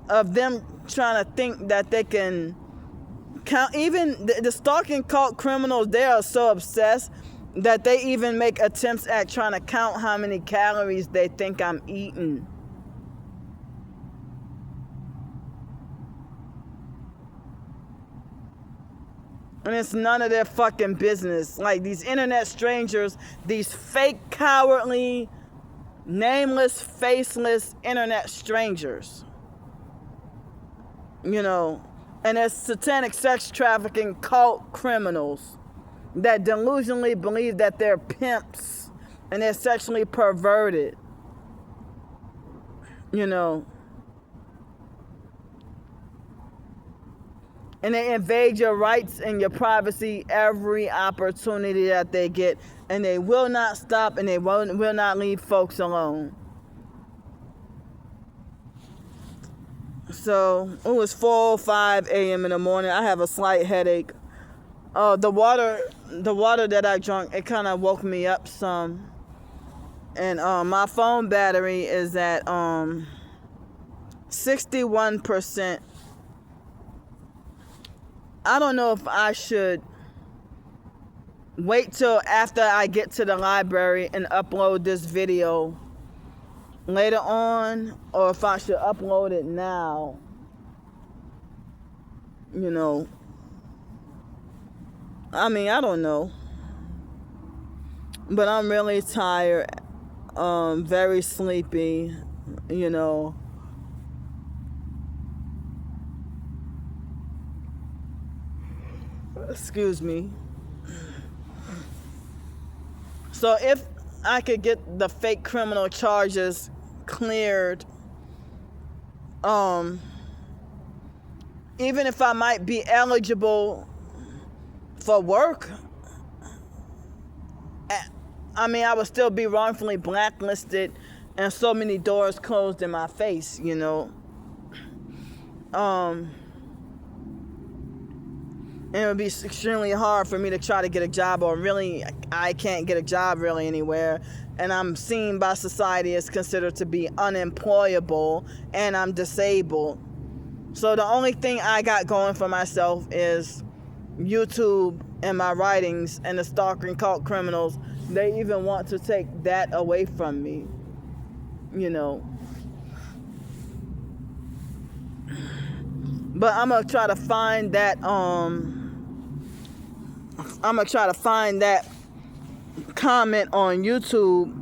of them trying to think that they can count? Even the stalking cult criminals, they are so obsessed that they even make attempts at trying to count how many calories they think I'm eating. And it's none of their fucking business. Like these internet strangers, these fake, cowardly, nameless, faceless internet strangers. You know, and it's satanic sex trafficking cult criminals that delusionally believe that they're pimps and they're sexually perverted. You know. And they invade your rights and your privacy every opportunity that they get. And they will not stop, and they will not leave folks alone. So it was 4:05 a.m. in the morning. I have a slight headache. The water that I drank, it kind of woke me up some. And my phone battery is at 61%. I don't know if I should wait till after I get to the library and upload this video later on, or if I should upload it now. You know, I mean, I don't know. But I'm really tired, very sleepy, you know. Excuse me. So if I could get the fake criminal charges cleared, even if I might be eligible for work, I would still be wrongfully blacklisted and so many doors closed in my face, you know. And it would be extremely hard for me to try to get a job, or really, I can't get a job really anywhere. And I'm seen by society as considered to be unemployable, and I'm disabled. So the only thing I got going for myself is YouTube and my writings, and the stalker and cult criminals. They even want to take that away from me, you know. But I'm gonna try to find that comment on YouTube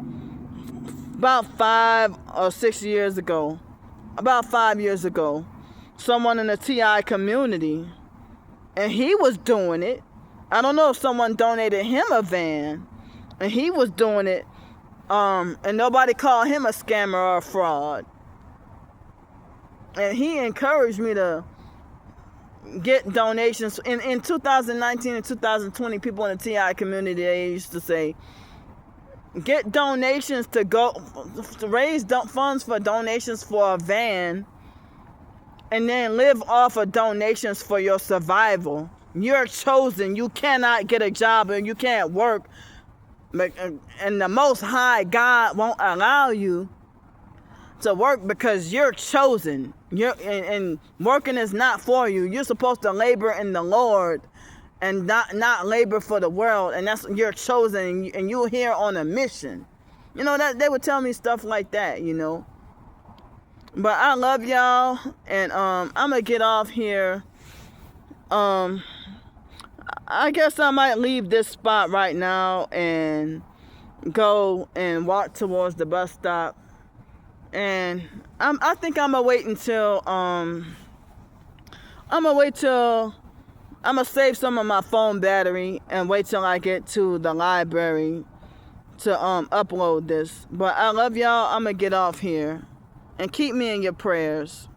about 5 or 6 years ago. About 5 years ago. Someone in the TI community, and he was doing it. I don't know if someone donated him a van, and he was doing it, and nobody called him a scammer or a fraud. And he encouraged me to get donations. In 2019 and 2020, people in the TI community, they used to say, get donations to raise funds for donations for a van, and then live off of donations for your survival. You're chosen. You cannot get a job and you can't work. And the Most High God won't allow you to work because you're chosen. And working is not for you. You're supposed to labor in the Lord and not labor for the world. And you're chosen, and you're here on a mission. You know, that they would tell me stuff like that, you know. But I love y'all, and I'm gonna get off here. I guess I might leave this spot right now and go and walk towards the bus stop. And I think I'm gonna wait until I'm gonna save some of my phone battery and wait till I get to the library to upload this. But I love y'all. I'm gonna get off here, and keep me in your prayers.